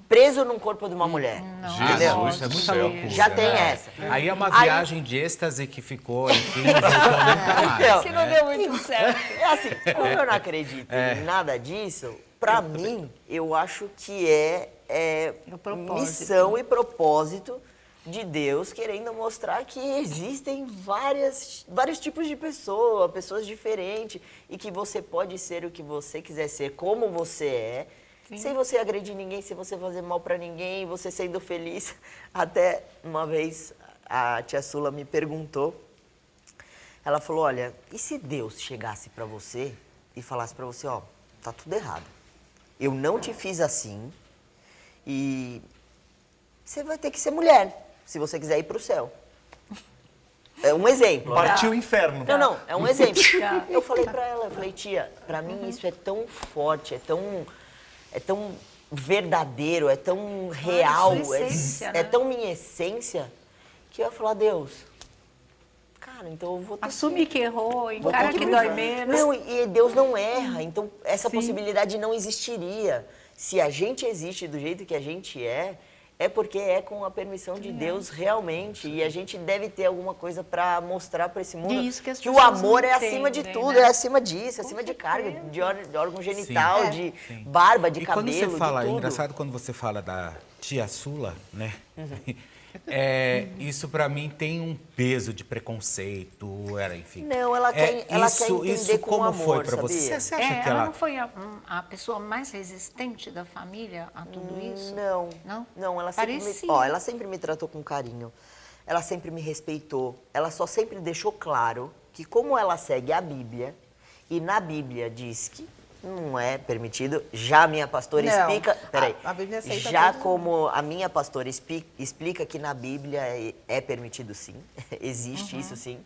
preso num corpo de uma mulher. Entendeu? Jesus, é muita Deus. loucura. Já tem né? essa. Aí é uma Aí- viagem de êxtase que ficou, enfim, não voltou nunca mais. Então, Se não deu muito certo. É assim, como eu não acredito em nada disso, pra mim, eu acho que é O propósito. missão e propósito de Deus querendo mostrar que existem vários tipos de pessoas diferentes, e que você pode ser o que você quiser ser, como você é, sem você agredir ninguém, sem você fazer mal pra ninguém, você sendo feliz. Até uma vez a tia Sula me perguntou, ela falou, olha, e se Deus chegasse pra você e falasse pra você, ó, tá tudo errado. Eu não te fiz assim e você vai ter que ser mulher, se você quiser ir pro céu. É um exemplo. Partiu o inferno. Não, é um exemplo. Tá. Eu falei pra ela, eu falei, tia, pra mim isso é tão forte, é tão verdadeiro, é tão real, sua essência, é né? tão minha essência, que eu ia falar, Deus, cara, então eu vou ter Assume que errou, vou ter encara que me dói ver. menos. Não, e Deus não erra, então essa possibilidade não existiria. Se a gente existe do jeito que a gente é porque é com a permissão de Deus realmente. E a gente deve ter alguma coisa para mostrar para esse mundo E isso que as o pessoas amor não é acima de entendem, tudo, né? é acima disso, acima de carga, de órgão genital, de barba, de E cabelo, quando você fala, de é tudo. engraçado quando você fala da tia Sula, né? Isso pra mim tem um peso de preconceito, enfim. Não, ela quer entender isso com como amor, foi pra sabia? você? Você acha que ela ela não foi a pessoa mais resistente da família a tudo isso? Não. Não? Não, ela sempre, Parecia. ela sempre me tratou com carinho. Ela sempre me respeitou. Ela só sempre deixou claro que como ela segue a Bíblia, e na Bíblia diz que não é permitido, já a minha pastora Não, explica... Peraí. a Bíblia aceita já tudo. como a minha pastora explica que na Bíblia é permitido sim, existe isso sim.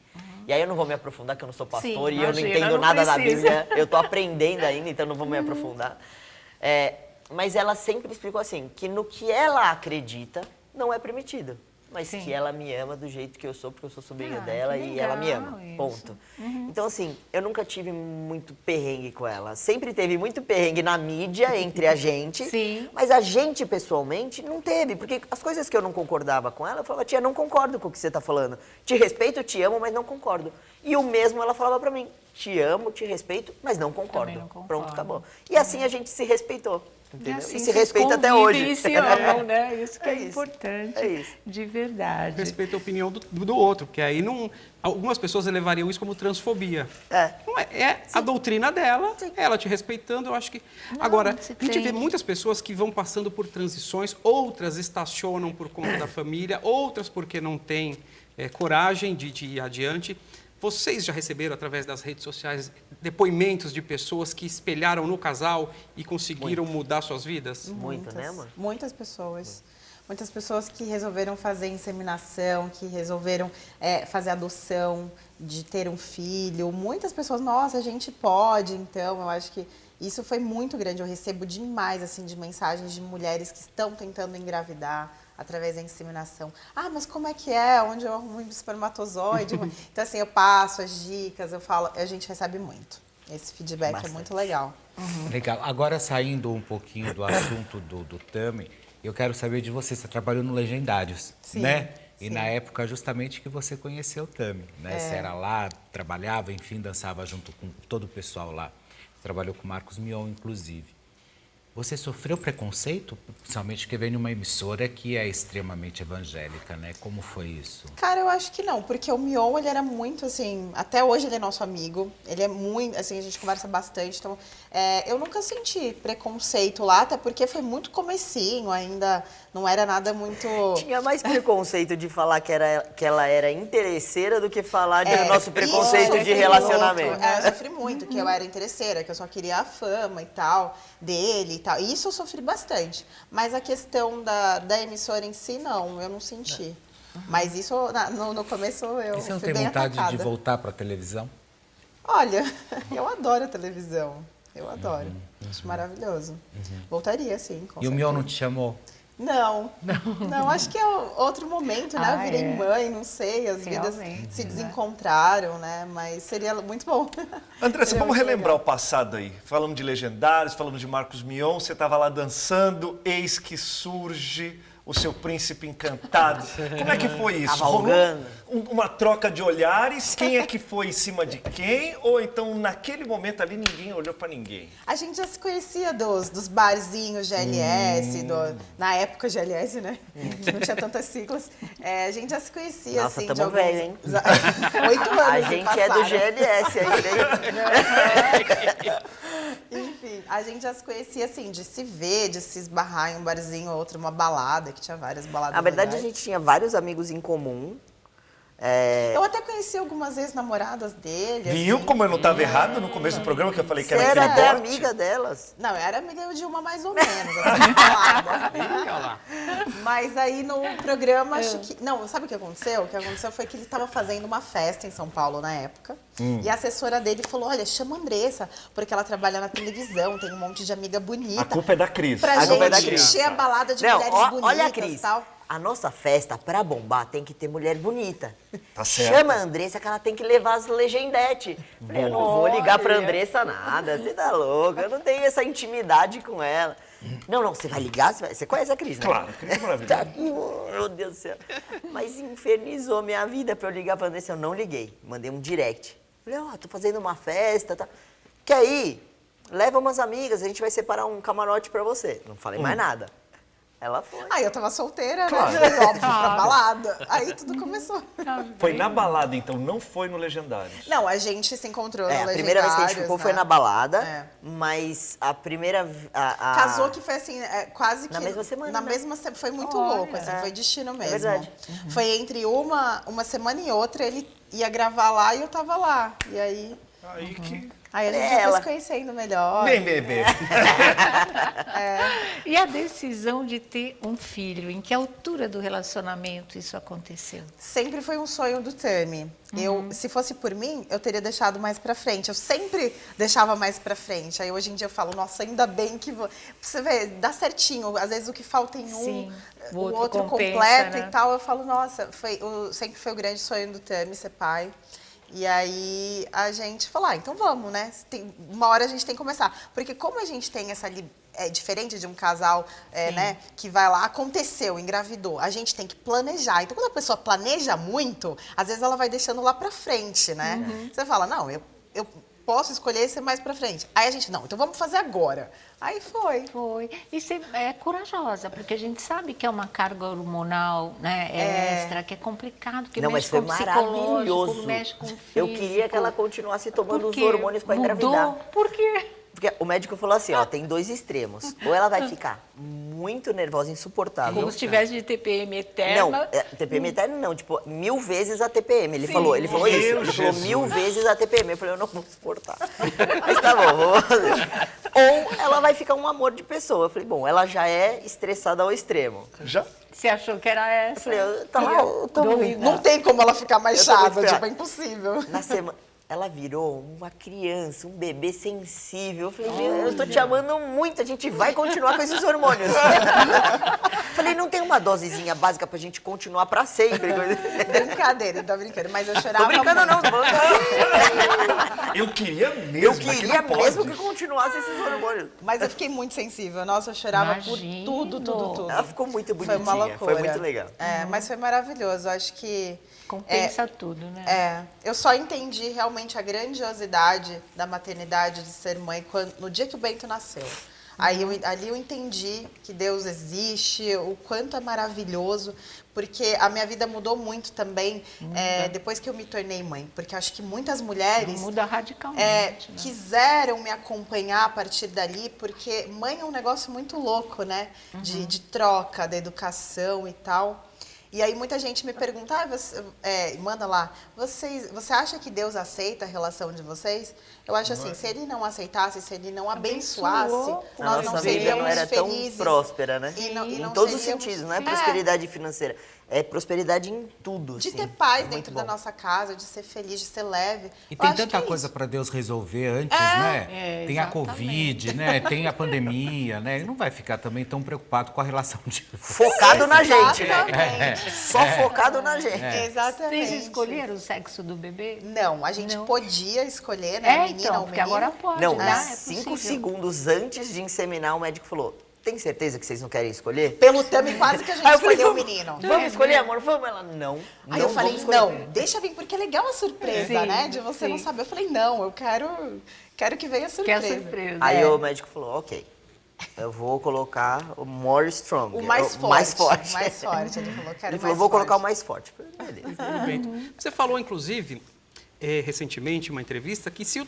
E aí eu não vou me aprofundar, que eu não sou pastor Sim, e eu não imagina, entendo não nada da precisa. Bíblia. Eu tô aprendendo ainda, então não vou me aprofundar. Mas ela sempre explicou assim, que no que ela acredita, não é permitido. Mas Sim. que ela me ama do jeito que eu sou, porque eu sou sobrinho Ah, dela que e ela me legal ama. isso. Ponto. Então, assim, eu nunca tive muito perrengue com ela. Sempre teve muito perrengue na mídia, entre a gente. Sim. Mas a gente, pessoalmente, não teve. Porque as coisas que eu não concordava com ela, eu falava, tia, não concordo com o que você tá falando. Te respeito, te amo, mas não concordo. E o mesmo ela falava pra mim, te amo, te respeito, mas não concordo. Também não concordo. Pronto, acabou. E assim a gente se respeitou. Entendeu? E assim E se vocês respeita até convivem hoje. E se amam, né? Isso que é, É isso. importante. É isso. De verdade. Respeita a opinião do outro, porque aí não. Algumas pessoas levariam isso como transfobia. É. Não é a doutrina dela, ela te respeitando, eu acho que. Agora, você a gente tem- vê muitas pessoas que vão passando por transições, outras estacionam por conta da família, outras porque não têm coragem de ir adiante. Vocês já receberam, através das redes sociais, depoimentos de pessoas que espelharam no casal e conseguiram mudar suas vidas? Muito, né, amor? Muitas pessoas. Muitas pessoas que resolveram fazer inseminação, que resolveram fazer adoção, de ter um filho. Muitas pessoas, nossa, a gente pode, então, eu acho que isso foi muito grande. Eu recebo demais, assim, de mensagens de mulheres que estão tentando engravidar através da inseminação. Ah, mas como é que é? Onde eu arrumo um espermatozoide? Então, assim, eu passo as dicas, eu falo, a gente recebe muito. Esse feedback Bastante. é muito legal. Legal. Agora, saindo um pouquinho do assunto do Tami, eu quero saber de você. Você trabalhou no Legendários, Sim, né? E sim. na época, justamente, que você conheceu o Tami, né? Você era lá, trabalhava, enfim, dançava junto com todo o pessoal lá. Você trabalhou com o Marcos Mion, inclusive. Você sofreu preconceito, principalmente porque vem numa emissora que é extremamente evangélica, né? Como foi isso? Cara, eu acho que não, porque o Mion, ele era muito, assim, até hoje ele é nosso amigo, ele é muito, assim, a gente conversa bastante, então eu nunca senti preconceito lá, até porque foi muito comecinho ainda, não era nada muito... Tinha mais preconceito de falar que ela era interesseira do que falar do nosso preconceito isso, de eu sofri relacionamento. muito, eu sofri muito, que eu era interesseira, que eu só queria a fama e tal, dele e tal. Isso eu sofri bastante. Mas a questão da emissora em si, não, eu não senti. Mas isso, no começo, eu E você não fui tem bem vontade de atacada. voltar para a televisão? Olha, eu adoro a televisão. Eu adoro. Acho maravilhoso. Voltaria, sim, com E o Mion não certeza. te chamou? Não, acho que é outro momento, né? Eu virei mãe, não sei, as vidas Realmente, se né? desencontraram, né? Mas seria muito bom. Andressa, Seria vamos muito relembrar legal. o passado aí. Falamos de Legendários, falamos de Marcos Mion, você estava lá dançando, eis que surge o seu príncipe encantado. Como é que foi isso? Cavalgando. Rolou uma troca de olhares? Quem é que foi em cima de quem? Ou então, naquele momento ali, ninguém olhou pra ninguém? A gente já se conhecia dos barzinhos GLS, na época GLS, né? Não tinha tantas siglas. A gente já se conhecia, Nossa, assim, tamo de alguns... velho, hein? 8 anos A se gente é do passaram. GLS ainda, hein? Enfim, a gente já se conhecia, assim, de se ver, de se esbarrar em um barzinho ou outro, uma balada, que tinha várias baladas Na verdade, a legais. gente tinha vários amigos em comum. Eu até conheci algumas ex-namoradas dele. Viu assim. como eu não estava errado no começo do programa, que eu falei que Você era era aquele até bote? amiga delas. Não, eu era amiga de uma mais ou menos, assim, falada. Olha lá. Mas aí no programa, acho que... Não, sabe o que aconteceu? O que aconteceu foi que ele estava fazendo uma festa em São Paulo na época. E a assessora dele falou, olha, chama a Andressa, porque ela trabalha na televisão, tem um monte de amiga bonita. A culpa é da Cris. Pra A culpa é da gente Cris. encher a balada de Não, mulheres bonitas olha a Cris. e tal. A nossa festa, pra bombar, tem que ter mulher bonita. Tá certo. Chama a Andressa que ela tem que levar as legendetes. Eu não vou ligar pra Andressa nada, você tá louca, eu não tenho essa intimidade com ela. Não, você vai ligar, você conhece a Cris, né? Claro, a Cris é maravilhosa. Tá, meu Deus do céu. Mas infernizou minha vida pra eu ligar pra Andressa, eu não liguei. Mandei um direct. Falei, tô fazendo uma festa, tá? Quer ir? Leva umas amigas, a gente vai separar um camarote pra você. Não falei mais nada. Ela foi. Aí eu tava solteira, Claro. né? Foi óbvio, pra balada. Aí tudo começou. Foi na balada, então, não foi no Legendários. Não, a gente se encontrou no A primeira vez que a gente ficou Legendários, foi né? na balada, É. mas a primeira... Casou que foi assim, quase que... Na mesma semana, Na né? mesma semana, foi muito Olha, louco, assim, foi destino mesmo. verdade. Foi entre uma semana e outra, ele ia gravar lá e eu tava lá. E aí Aí que... a gente já foi Ela. se conhecendo melhor. Vem, bebê. E a decisão de ter um filho, em que altura do relacionamento isso aconteceu? Sempre foi um sonho do Tami. Se fosse por mim, eu teria deixado mais pra frente. Eu sempre deixava mais pra frente. Aí hoje em dia eu falo, nossa, ainda bem que... Você vê, dá certinho. Às vezes o que falta em um, Sim, o o outro outro compensa, completa né? e tal. Eu falo, nossa, sempre foi o grande sonho do Tami ser pai. E aí a gente falou, então vamos, né? Uma hora a gente tem que começar. Porque como a gente tem essa... É diferente de um casal, né, que vai lá, aconteceu, engravidou. A gente tem que planejar. Então, quando a pessoa planeja muito, às vezes ela vai deixando lá pra frente, né? Você fala, não, eu posso escolher ser mais pra frente. Aí a gente, não, então vamos fazer agora. Aí foi. Foi. E você é corajosa, porque a gente sabe que é uma carga hormonal, né, extra, que é complicado, que Não, mas mexe foi com o psicológico, maravilhoso. mexe com o físico. Eu queria que ela continuasse tomando Por os quê? hormônios pra engravidar. Mudou? Por quê? Porque o médico falou assim, tem 2 extremos. Ou ela vai ficar muito nervosa, insuportável. Como se tivesse de TPM eterna. Não, TPM eterno não, tipo, 1000 vezes a TPM. Ele falou isso. Meu Ele falou Jesus. 1000 vezes a TPM. Eu falei, eu não vou suportar. Mas tá bom, vou fazer. Ou ela vai ficar um amor de pessoa. Eu falei, bom, ela já é estressada ao extremo. Já? Você achou que era essa? Eu falei, tá lá, eu tô Doida. Não tem como ela ficar mais Eu tô muito chata, ferrada. tipo, é impossível. Na semana, ela virou uma criança, um bebê sensível. Eu falei, meu, eu tô te amando muito, a gente vai continuar com esses hormônios. Falei, não tem uma dosezinha básica pra gente continuar pra sempre? Brincadeira, tô brincando. Mas eu chorava Tô brincando muito. não, tô falando Eu queria mesmo, Eu mas que queria não mesmo pode. que continuasse esses hormônios. Mas eu fiquei muito sensível. Nossa, eu chorava Imagino. por tudo. Ela ficou muito Foi bonitinha, uma loucura. foi muito legal. É, mas foi maravilhoso. Acho que... Compensa tudo, né? eu só entendi realmente a grandiosidade da maternidade, de ser mãe, no dia que o Bento nasceu. Aí ali eu entendi que Deus existe, o quanto é maravilhoso, porque a minha vida mudou muito também depois que eu me tornei mãe. Porque acho que muitas mulheres Muda radicalmente. né? quiseram me acompanhar a partir dali, porque mãe é um negócio muito louco, né? De troca, da educação e tal. E aí muita gente me pergunta, manda lá, você acha que Deus aceita a relação de vocês? Eu acho assim, se ele não aceitasse, se ele não abençoasse, Abençoou. A nós não nossa vida seríamos não era tão felizes. próspera, né? E não Em todos os seríamos- sentidos, não é prosperidade financeira. É prosperidade em tudo. De assim. ter paz É dentro muito da bom. nossa casa, de ser feliz, de ser leve. E Eu tem acho que tanta é coisa isso. para Deus resolver antes, né? Tem a exatamente. Covid, né? Tem a pandemia, né? Ele não vai ficar também tão preocupado com a relação de... Focado na gente, né? Exatamente. Só focado na gente. Exatamente. Vocês escolheram o sexo do bebê? Não, a gente Não. podia escolher, né? Menina então, ou porque menino. agora pode, Não, né? É 5 possível. segundos antes de inseminar, o médico falou, tem certeza que vocês não querem escolher? Pelo Tami, quase que a gente Aí eu falei, escolheu o vamos, menino. vamos escolher, amor? Vamos? Ela, não. Aí não eu falei, vamos escolher. não, deixa vir, porque é legal a surpresa, Sim, né? De você não sim. saber. Eu falei, não, eu quero que venha a Que é surpresa. surpresa. Aí É. o médico falou, ok, eu vou colocar o more strong. O mais forte. Mais forte. Mais forte. Ele falou, quero Ele mais falou, vou colocar o forte. mais forte. Eu falei, beleza. Você falou, inclusive, recentemente uma entrevista que se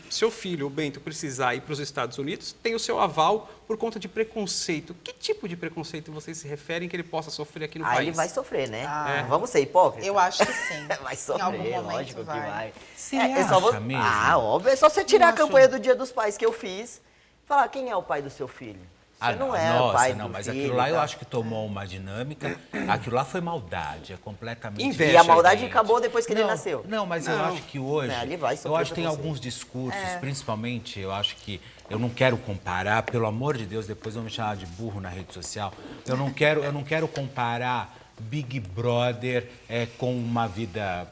seu filho, o Bento, precisar ir para os Estados Unidos, tem o seu aval por conta de preconceito. Que tipo de preconceito vocês se referem que ele possa sofrer aqui no país? Ele vai sofrer, né? Vamos ser hipócritas? Eu acho que sim. Vai Em sofrer, algum momento lógico que vai. Você É só acha mesmo? óbvio. É só você tirar a acho- campanha do Dia dos Pais que eu fiz. Falar, quem é o pai do seu filho? Você não é o pai do mas filho. aquilo lá eu tá? acho que tomou uma dinâmica. Aquilo lá foi maldade, é completamente. Inveja, E a maldade gente. acabou depois que ele Não, nasceu. Não, mas eu acho que hoje. Ele vai eu sofrer acho que tem preconceito. alguns discursos, principalmente, eu acho que. Eu não quero comparar, pelo amor de Deus, depois vão me chamar de burro na rede social. Eu não quero comparar Big Brother com uma vida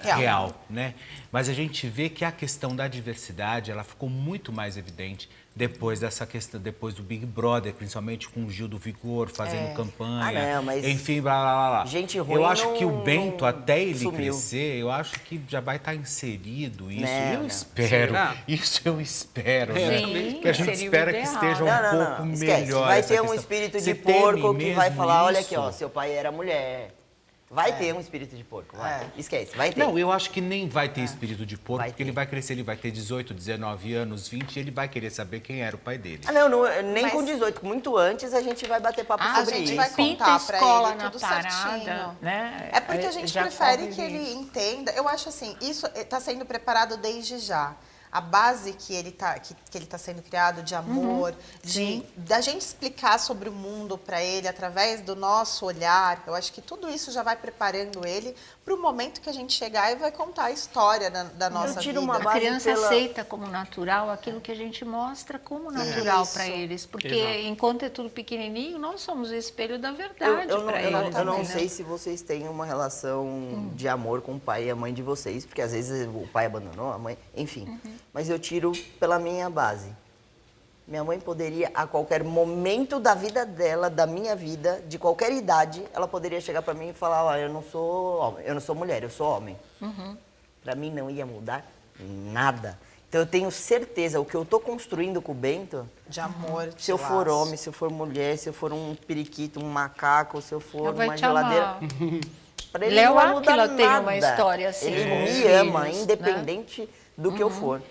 real, né? Mas a gente vê que a questão da diversidade, ela ficou muito mais evidente depois dessa questão, depois do Big Brother, principalmente com o Gil do Vigor fazendo campanha, mas enfim, blá, blá, blá, blá. gente ruim Eu acho que o não Bento, até ele sumiu. crescer, eu acho que já vai estar inserido isso. Não, eu não. espero, Será? isso eu espero, É, né? Sim, Que a gente seria o espera que ideal. esteja um Não. pouco Esquece. melhor. Vai essa ter um questão. espírito Você de porco teme que vai mesmo falar, olha isso? aqui, ó, seu pai era mulher. Vai ter um espírito de porco, vai. Esquece, vai ter. Não, eu acho que nem vai ter espírito de porco, Vai porque ter. ele vai crescer, ele vai ter 18, 19 anos, 20, e ele vai querer saber quem era o pai dele. Nem Mas- com 18, muito antes a gente vai bater papo A sobre gente isso. vai Pinta contar a pra escola ele na tudo parada, certinho. né? É porque a gente Já prefere corre que ele risco. entenda. Eu acho assim, isso está sendo preparado desde já. A base que ele tá sendo criado de amor, da gente explicar sobre o mundo para ele através do nosso olhar. Eu acho que tudo isso já vai preparando ele para o momento que a gente chegar e vai contar a história da nossa tiro vida. uma A base criança pela- aceita como natural aquilo que a gente mostra como natural Isso. para eles. Porque Exato. enquanto é tudo pequenininho, nós somos o espelho da Eu, verdade eu não, para eu não- eles. eu não né? sei se vocês têm uma relação de amor com o pai e a mãe de vocês, porque às vezes o pai abandonou, a mãe, enfim. Mas eu tiro pela minha base. Minha mãe poderia, a qualquer momento da vida dela, da minha vida, de qualquer idade, ela poderia chegar pra mim e falar, olha, eu não sou homem, eu não sou mulher, eu sou homem. Pra mim não ia mudar nada. Então eu tenho certeza, o que eu tô construindo com o Bento, De amor. se eu de for laço. homem, se eu for mulher, se eu for um periquito, um macaco, se eu for Ela vai uma te geladeira. amar. Pra ele Léo não vai mudar Átila tem uma nada. história assim Ele com os me filhos, ama, né? independente do que eu for.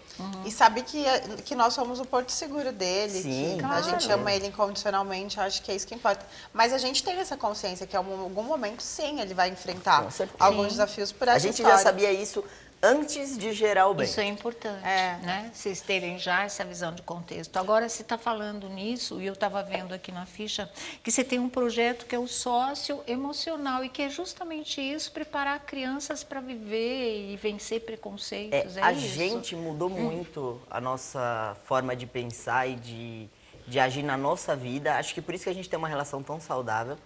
E sabe que nós somos o porto seguro dele, Sim, que a claro. gente ama ele incondicionalmente, acho que é isso que importa. Mas a gente tem essa consciência que em algum momento, sim, ele vai enfrentar Com certeza. alguns desafios por A essa gente história. já sabia isso antes de gerar o Bento. Isso é importante, É. né? Vocês terem já essa visão de contexto. Agora, você está falando nisso, e eu estava vendo aqui na ficha, que você tem um projeto que é o socioemocional, e que é justamente isso, preparar crianças para viver e vencer preconceitos. A isso? gente mudou muito a nossa forma de pensar e de agir na nossa vida. Acho que por isso que a gente tem uma relação tão saudável.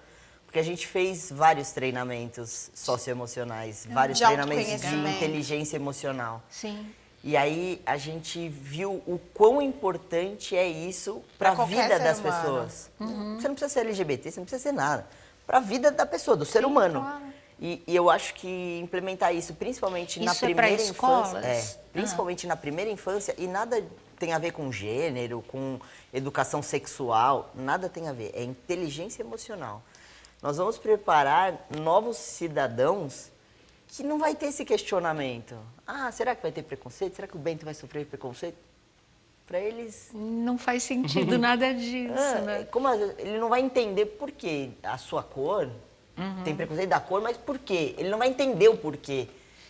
Porque a gente fez vários treinamentos socioemocionais, vários De treinamentos de autoconhecimento. inteligência emocional. Sim. E aí a gente viu o quão importante é isso para a Pra qualquer vida ser das humano. pessoas. Você não precisa ser LGBT, você não precisa ser nada. Para a vida da pessoa, do ser humano. claro. E eu acho que implementar isso, principalmente na Isso é pra primeira escolas? infância. Principalmente na primeira infância, e nada tem a ver com gênero, com educação sexual, nada tem a ver. É inteligência emocional. Nós vamos preparar novos cidadãos que não vai ter esse questionamento. Ah, será que vai ter preconceito? Será que o Bento vai sofrer preconceito? Para eles, Não faz sentido nada disso, né? ele não vai entender por que a sua cor tem preconceito da cor, mas por quê? Ele não vai entender o porquê.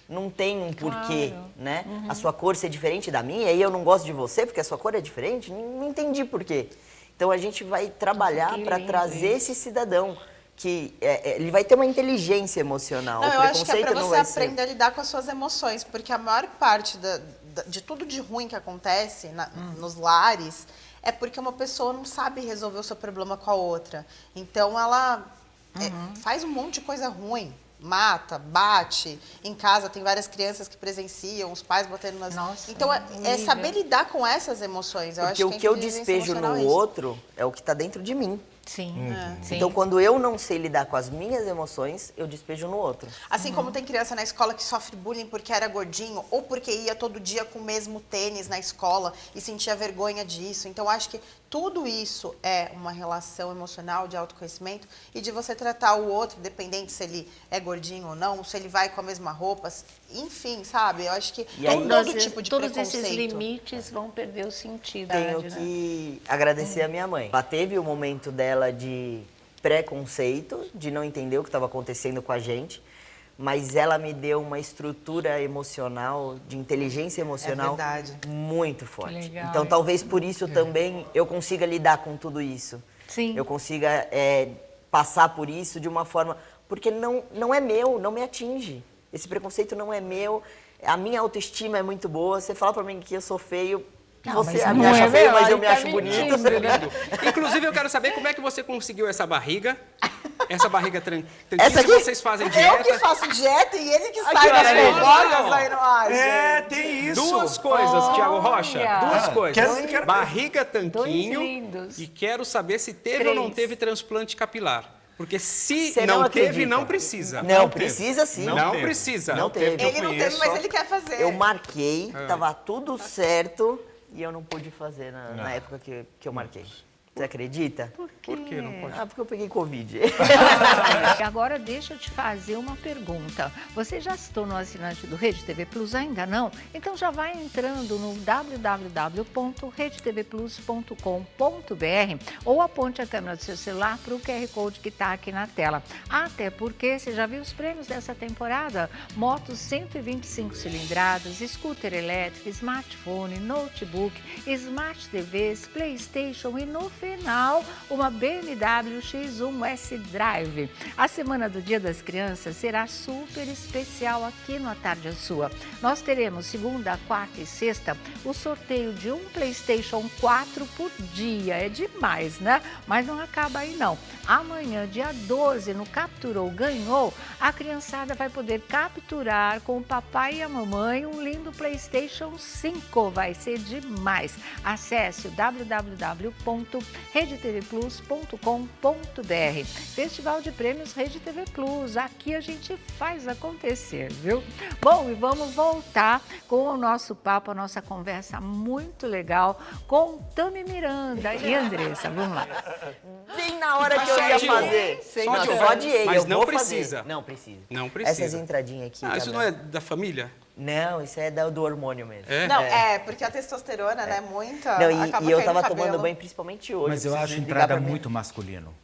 Não tem um porquê, né? A sua cor ser diferente da minha e eu não gosto de você porque a sua cor é diferente. Não entendi por quê. Então a gente vai trabalhar que para lindo trazer esse cidadão que ele vai ter uma inteligência emocional. Não, o eu acho que é preconceito para não você vai ser. aprender a lidar com as suas emoções, porque a maior parte de tudo de ruim que acontece nos lares é porque uma pessoa não sabe resolver o seu problema com a outra. Então ela faz um monte de coisa ruim. Mata, bate, em casa tem várias crianças que presenciam, os pais batendo nas... Nossa, então é horrível. saber lidar com essas emoções. Eu Porque acho o que que eu a inteligência despejo emocional no é isso. outro é o que está dentro de mim. Sim, sim. Então, quando eu não sei lidar com as minhas emoções, eu despejo no outro. Assim como tem criança na escola que sofre bullying porque era gordinho ou porque ia todo dia com o mesmo tênis na escola e sentia vergonha disso. Então, acho que tudo isso é uma relação emocional de autoconhecimento e de você tratar o outro, independente se ele é gordinho ou não, se ele vai com a mesma roupa, enfim, sabe? Eu acho que E aí, todo tipo de todos preconceito. esses limites vão perder o sentido. Tenho né? que agradecer a minha mãe. Ela teve o momento dela de preconceito, de não entender o que estava acontecendo com a gente, mas ela me deu uma estrutura emocional, de inteligência emocional verdade. muito forte. legal, Então, hein? talvez por isso também eu consiga lidar com tudo isso. Sim. Eu consiga passar por isso de uma forma... Porque não é meu, não me atinge. Esse preconceito não é meu. A minha autoestima é muito boa. Você fala pra mim que eu sou feio, Não, você mas me não acha é feio, meu, mas eu aí me tá acho bonito. mentindo. Inclusive, eu quero saber como é que você conseguiu essa barriga. Essa barriga tranquila. Essa Se aqui? vocês fazem Eu dieta. que faço dieta e ele que sai olha das aí. fofogas aí no ar. É, gente. tem isso. Duas coisas, Thiago Rocha. Olha. Duas coisas. quero- Barriga tanquinho. Dois lindos. E quero saber se teve ou não Três. teve transplante capilar. Porque se Você não não teve, acredita. não precisa. Não, precisa sim. Não teve. precisa. Não teve. Ele não teve, mas ele quer fazer. Eu marquei, tava tudo certo e eu não pude fazer na época que eu marquei. Você acredita? Por que não pode? Ah, porque eu peguei Covid. E agora deixa eu te fazer uma pergunta. Você já se tornou assinante do Rede TV Plus? Ainda não? Então já vai entrando no www.redetvplus.com.br ou aponte a câmera do seu celular para o QR Code que está aqui na tela. Até porque você já viu os prêmios dessa temporada? Motos 125 cilindradas, scooter elétrico, smartphone, notebook, smart TVs, PlayStation e no final uma BMW X1 S Drive. A semana do Dia das Crianças será super especial aqui no A Tarde é Sua. Nós teremos segunda, quarta e sexta o sorteio de um PlayStation 4 por dia. É demais, né? Mas não acaba aí não. Amanhã, dia 12, no Capturou Ganhou, a criançada vai poder capturar com o papai e a mamãe um lindo PlayStation 5. Vai ser demais. Acesse o www.redetvplus.com.br. Festival de Prêmios Rede TV Plus. Aqui a gente faz acontecer, viu? Bom, e vamos voltar com o nosso papo, a nossa conversa muito legal com Tami Miranda e Andressa. Vamos lá. Bem na hora que eu Só ia adiou. fazer. Só Não, adiou. só adiei, Mas eu não vou precisa. fazer. Não precisa. Não precisa. Essas entradinhas aqui. Ah, isso não é da família? Não, isso é do hormônio mesmo. É? Não, porque a testosterona, né, muita, Não, acaba e eu caindo tava no cabelo. tomando banho principalmente hoje. Mas eu preciso acho a ligar entrada pra mim. muito masculino.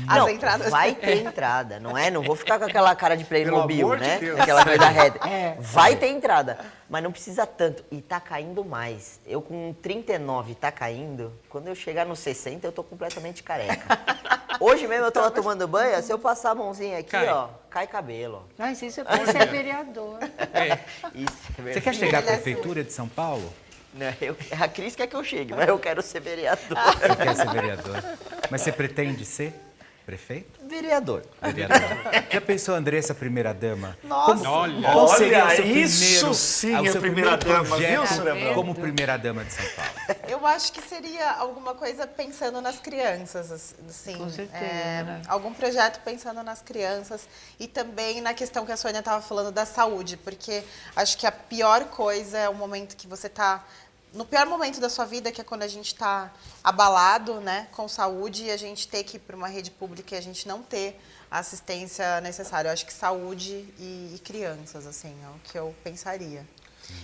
As Não, entradas. vai ter entrada, não é? Não vou ficar com aquela cara de Playmobil, amor de né? Deus. Aquela coisa reta. Vai ter entrada, mas não precisa tanto. E tá caindo mais. Eu com 39 tá caindo, quando eu chegar nos 60 eu tô completamente careca. Hoje mesmo eu tava tomando banho, se eu passar a mãozinha aqui, Cai. ó, cai cabelo. Mas isso é para ser vereador. Isso, é Você quer chegar à prefeitura de São Paulo? Não, a Cris quer que eu chegue, mas eu quero ser vereador. Eu quero ser vereador. Mas você pretende ser prefeito? Vereador. Vereador. Já pensou, Andressa, primeira-dama? Nossa. Olha. Qual seria o seu isso primeiro, sim o é seu primeira-dama, projeto viu, Cerebrão? como primeira-dama de São Paulo? Eu acho que seria alguma coisa pensando nas crianças, assim. Com certeza, né? Algum projeto pensando nas crianças e também na questão que a Sônia estava falando da saúde, porque acho que a pior coisa é o momento que você está no pior momento da sua vida, que é quando a gente está abalado, né, com saúde, e a gente ter que ir para uma rede pública e a gente não ter a assistência necessária. Eu acho que saúde e crianças, assim, é o que eu pensaria.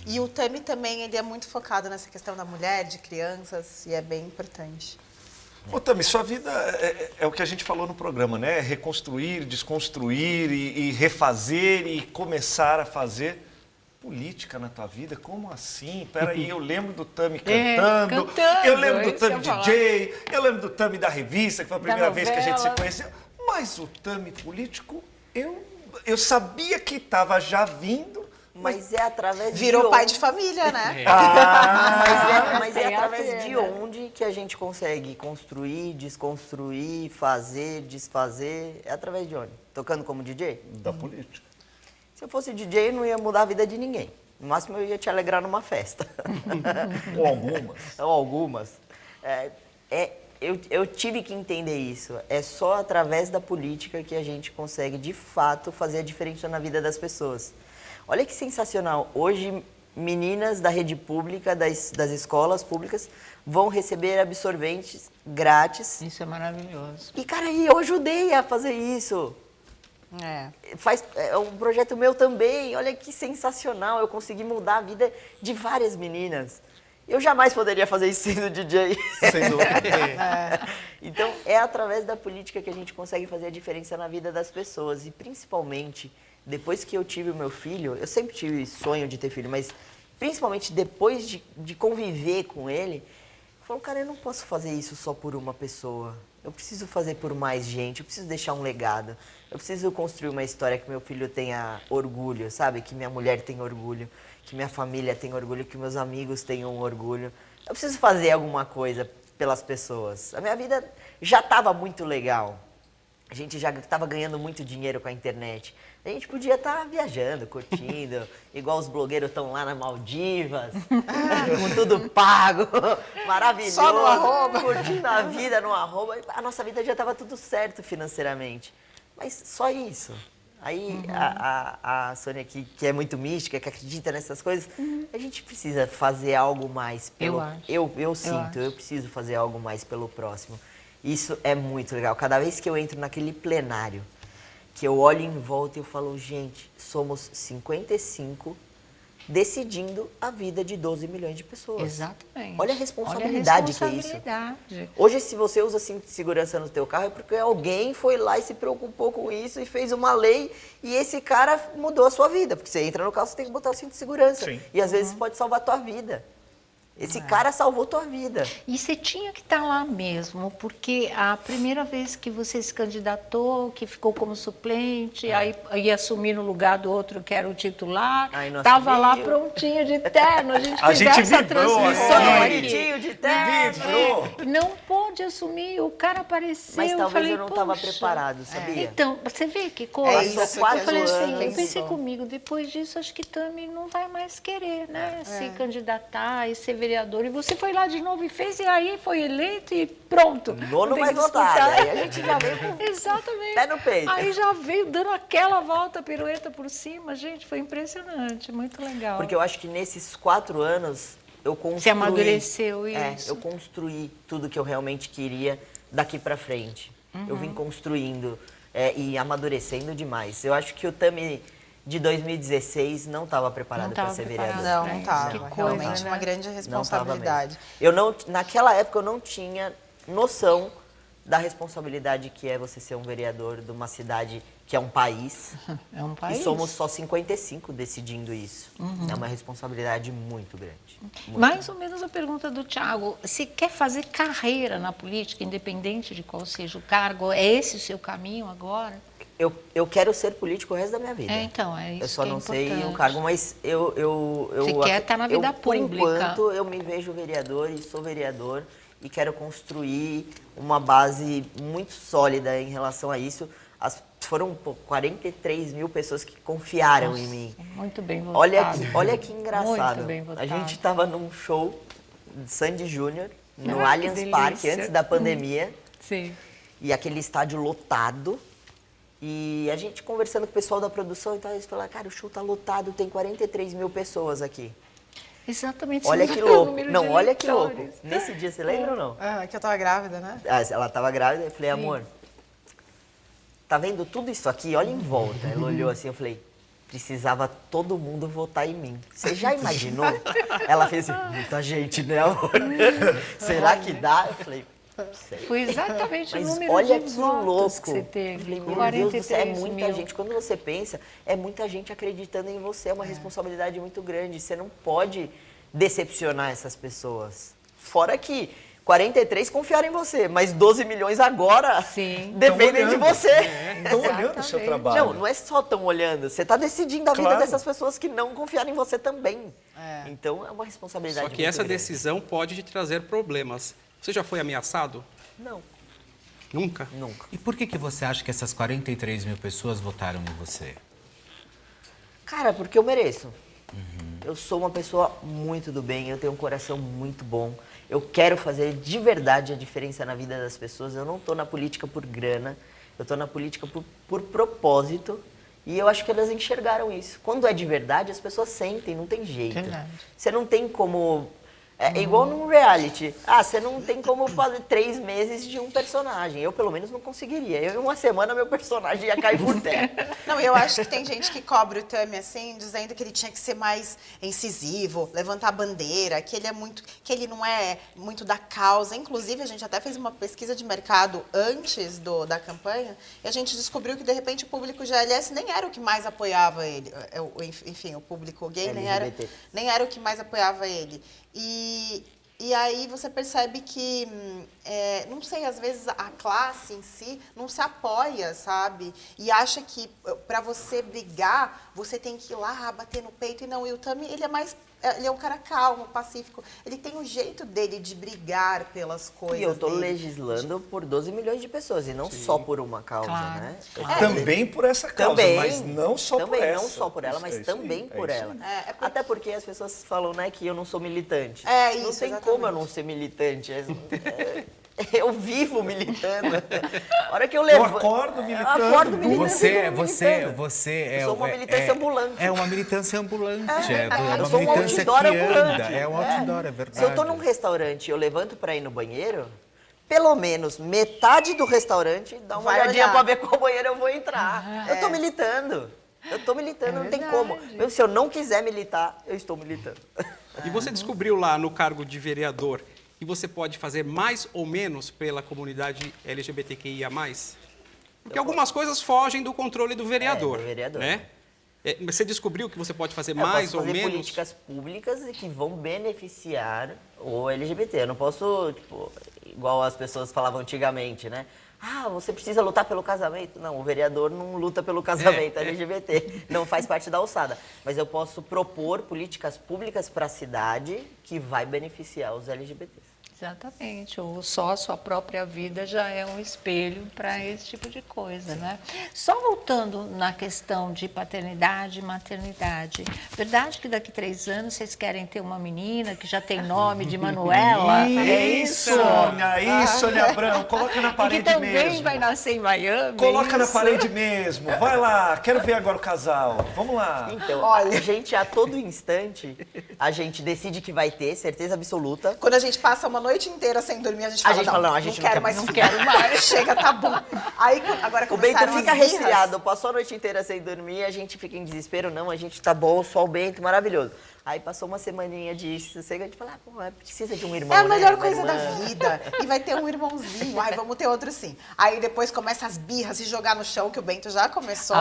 E o Tami também, ele é muito focado nessa questão da mulher, de crianças, e é bem importante. Ô, Tami, sua vida é o que a gente falou no programa, né? Reconstruir, desconstruir e refazer e começar a fazer política na tua vida? Como assim? Peraí, eu lembro do Tami cantando, cantando, eu lembro é do isso que eu Tami ia falar. DJ, eu lembro do Tami da revista, que foi a primeira vez que a gente se novela. conheceu. Mas o Tami político, eu sabia que estava já vindo, Mas é através Virou de pai onde... de família, né? Mas é tem a através ver, de né? onde que a gente consegue construir, desconstruir, fazer, desfazer. É através de onde? Tocando como DJ? da política. Se eu fosse DJ, eu não ia mudar a vida de ninguém. No máximo, eu ia te alegrar numa festa. Ou algumas. Ou algumas. eu tive que entender isso. É só através da política que a gente consegue, de fato, fazer a diferença na vida das pessoas. Olha que sensacional. Hoje, meninas da rede pública, das escolas públicas, vão receber absorventes grátis. Isso é maravilhoso. E, cara, eu ajudei a fazer isso. É um projeto meu também. Olha que sensacional. Eu consegui mudar a vida de várias meninas. Eu jamais poderia fazer isso sendo DJ. Sem dúvida. Então, é através da política que a gente consegue fazer a diferença na vida das pessoas. E, principalmente, depois que eu tive o meu filho, eu sempre tive sonho de ter filho, mas principalmente depois de conviver com ele, eu falo, cara, eu não posso fazer isso só por uma pessoa. Eu preciso fazer por mais gente, eu preciso deixar um legado. Eu preciso construir uma história que meu filho tenha orgulho, sabe? Que minha mulher tenha orgulho, que minha família tenha orgulho, que meus amigos tenham orgulho. Eu preciso fazer alguma coisa pelas pessoas. A minha vida já estava muito legal. A gente já estava ganhando muito dinheiro com a internet. A gente podia estar viajando, curtindo, igual os blogueiros estão lá nas Maldivas, com tudo pago, maravilhoso. Só no arroba. Curtindo a vida no arroba. A nossa vida já estava tudo certo financeiramente. Mas só isso. Aí a Sônia aqui, que é muito mística, que acredita nessas coisas, a gente precisa fazer algo mais pelo... Eu sinto, eu preciso fazer algo mais pelo próximo. Isso é muito legal. Cada vez que eu entro naquele plenário, que eu olho em volta e eu falo, gente, somos 55 decidindo a vida de 12 milhões de pessoas. Exatamente. Olha a responsabilidade que é isso. Hoje, se você usa cinto de segurança no teu carro, é porque alguém foi lá e se preocupou com isso e fez uma lei e esse cara mudou a sua vida. Porque você entra no carro, você tem que botar o cinto de segurança. Sim. E às vezes pode salvar a tua vida. Esse cara salvou tua vida. E você tinha que estar lá mesmo, porque a primeira vez que você se candidatou, que ficou como suplente, aí ia assumir no lugar do outro que era o titular, estava lá prontinho de terno, a gente fez essa transmissão aqui. Bonitinho de terno. Não pôde assumir, o cara apareceu. Mas talvez falei, eu não estava preparado, sabia? Então, você vê que coisa. isso Eu que falei a assim, gente eu pensei pensou. comigo, depois disso acho que Tami não vai mais querer, né? Se candidatar e ser vereador. E você foi lá de novo e fez, e aí foi eleito e pronto. Nono Não tem mais que votado. disputar. Aí a gente já veio com Exatamente. pé no peito. Aí já veio dando aquela volta, pirueta por cima. Gente, foi impressionante, muito legal. Porque eu acho que nesses 4 anos eu construí... Você amadureceu isso. Eu construí tudo que eu realmente queria daqui pra frente. Eu vim construindo e amadurecendo demais. Eu acho que o Tami de 2016 não estava preparado para ser vereador. Não estava. Que coisa, Realmente né? uma grande Não estava responsabilidade. mesmo. Naquela época eu não tinha noção da responsabilidade que é você ser um vereador de uma cidade que é um país. É um país. E somos só 55 decidindo isso. É uma responsabilidade muito grande. Muito Mais ou menos a pergunta do Thiago. Se quer fazer carreira na política, independente de qual seja o cargo, é esse o seu caminho agora? Eu quero ser político o resto da minha vida. Então, é isso. Eu só que é não sei o importante. cargo, mas Você quer estar na vida por pública. enquanto, eu me vejo vereador e sou vereador e quero construir uma base muito sólida em relação a isso. Foram 43 mil pessoas que confiaram em mim. Muito bem votado. Olha que engraçado. Muito bem votado. A gente estava num show de Sandy Júnior, no que Allianz Parque, delícia. antes da pandemia. Sim. E aquele estádio lotado. E a gente conversando com o pessoal da produção, então eles falaram, cara, o show tá lotado, tem 43 mil pessoas aqui. Exatamente. Olha esse que é o louco. número Não, de olha que louco. eleitores. Nesse dia, você lembra ou não? Que eu tava grávida, né? Ela tava grávida, eu falei, amor, tá vendo tudo isso aqui? Olha em volta. Ela olhou assim, eu falei, precisava todo mundo votar em mim. Você já imaginou? Ela fez assim, muita gente, né, amor? Será que dá? Eu falei, sei. Foi exatamente o Mas número olha de que votos louco. que você teve. Eu falei, meu Deus do céu, é 43 muita mil. gente. Quando você pensa, é muita gente acreditando em você. É uma responsabilidade muito grande. Você não pode decepcionar essas pessoas. Fora que 43 confiaram em você, mas 12 milhões agora Sim. dependem de você. Estão olhando o seu Exatamente. trabalho. Não é só estão olhando. Você está decidindo a vida Claro. dessas pessoas que não confiaram em você também. Então, é uma responsabilidade Só que muito essa grande. decisão pode te trazer problemas. Você já foi ameaçado? Não, Nunca? nunca. E por que você acha que essas 43 mil pessoas votaram em você? Cara, porque eu mereço. Eu sou uma pessoa muito do bem, eu tenho um coração muito bom. Eu quero fazer de verdade a diferença na vida das pessoas. Eu não estou na política por grana, eu estou na política por propósito. E eu acho que elas enxergaram isso. Quando é de verdade, as pessoas sentem, não tem jeito. Verdade. Você não tem como... É igual num reality. Você não tem como fazer 3 meses de um personagem. Eu, pelo menos, não conseguiria. Eu, em uma semana, meu personagem ia cair por terra. Não, eu acho que tem gente que cobra o Tami assim, dizendo que ele tinha que ser mais incisivo, levantar a bandeira, que ele não é muito da causa. Inclusive, a gente até fez uma pesquisa de mercado antes da campanha e a gente descobriu que, de repente, o público GLS nem era o que mais apoiava ele. Enfim, o público gay nem era o que mais apoiava ele. E aí você percebe que, não sei, às vezes a classe em si não se apoia, sabe? E acha que para você brigar, você tem que ir lá, bater no peito. E não, e o Tami, ele é um cara calmo, pacífico. Ele tem um jeito dele de brigar pelas coisas. E eu tô dele. legislando por 12 milhões de pessoas, e não só por uma causa, Claro. né? Também por essa causa, mas não só por essa. Não só por ela, mas também por ela. Até porque as pessoas falam, né, que eu não sou militante. Não tem exatamente. como eu não ser militante. Eu vivo militando. A hora que eu levanto... Eu acordo militando. Eu acordo militando. Você é... Eu sou uma militância ambulante. É uma militância ambulante. É eu uma sou um militância que outdoor ambulante. anda. É um outdoor, é verdade. Se eu tô num restaurante e eu levanto pra ir no banheiro, pelo menos metade do restaurante dá uma Vai olhadinha olhar. pra ver qual banheiro eu vou entrar. Eu tô militando. Não tem como. Mesmo se eu não quiser militar, eu estou militando. E você descobriu lá no cargo de vereador que você pode fazer mais ou menos pela comunidade LGBTQIA+. Porque algumas coisas fogem do controle do vereador. do vereador. Né? Você descobriu que você pode fazer Eu mais posso ou fazer menos? políticas públicas que vão beneficiar o LGBT. Eu não posso, igual as pessoas falavam antigamente, né? Você precisa lutar pelo casamento. Não, o vereador não luta pelo casamento LGBT. Não faz parte da alçada. Mas eu posso propor políticas públicas para a cidade que vai beneficiar os LGBTs. Exatamente, ou só a sua própria vida já é um espelho para esse tipo de coisa, né? Só voltando na questão de paternidade e maternidade, verdade que daqui 3 anos vocês querem ter uma menina que já tem nome de Manuela? É isso? Sônia Abrão, coloca na E que parede também mesmo. vai nascer em Miami? Coloca na isso? parede mesmo. Vai lá, quero ver agora o casal. Vamos lá. Então, a gente, a todo instante, a gente decide que vai ter, certeza absoluta. Quando a gente passa uma noite inteira sem dormir, a gente fala, não, a gente não quero mais, não quero mais. Chega, tá bom. Aí, agora O Bento começaram fica as birras. resfriado, passou a noite inteira sem dormir, a gente fica em desespero. Não, a gente tá bom, só o Bento, maravilhoso. Aí passou uma semaninha de sossego, a gente fala, precisa de um irmão, É a melhor né? coisa Uma da irmã. vida. E vai ter um irmãozinho. Ai, vamos ter outro sim. Aí depois começa as birras, se jogar no chão, que o Bento já começou.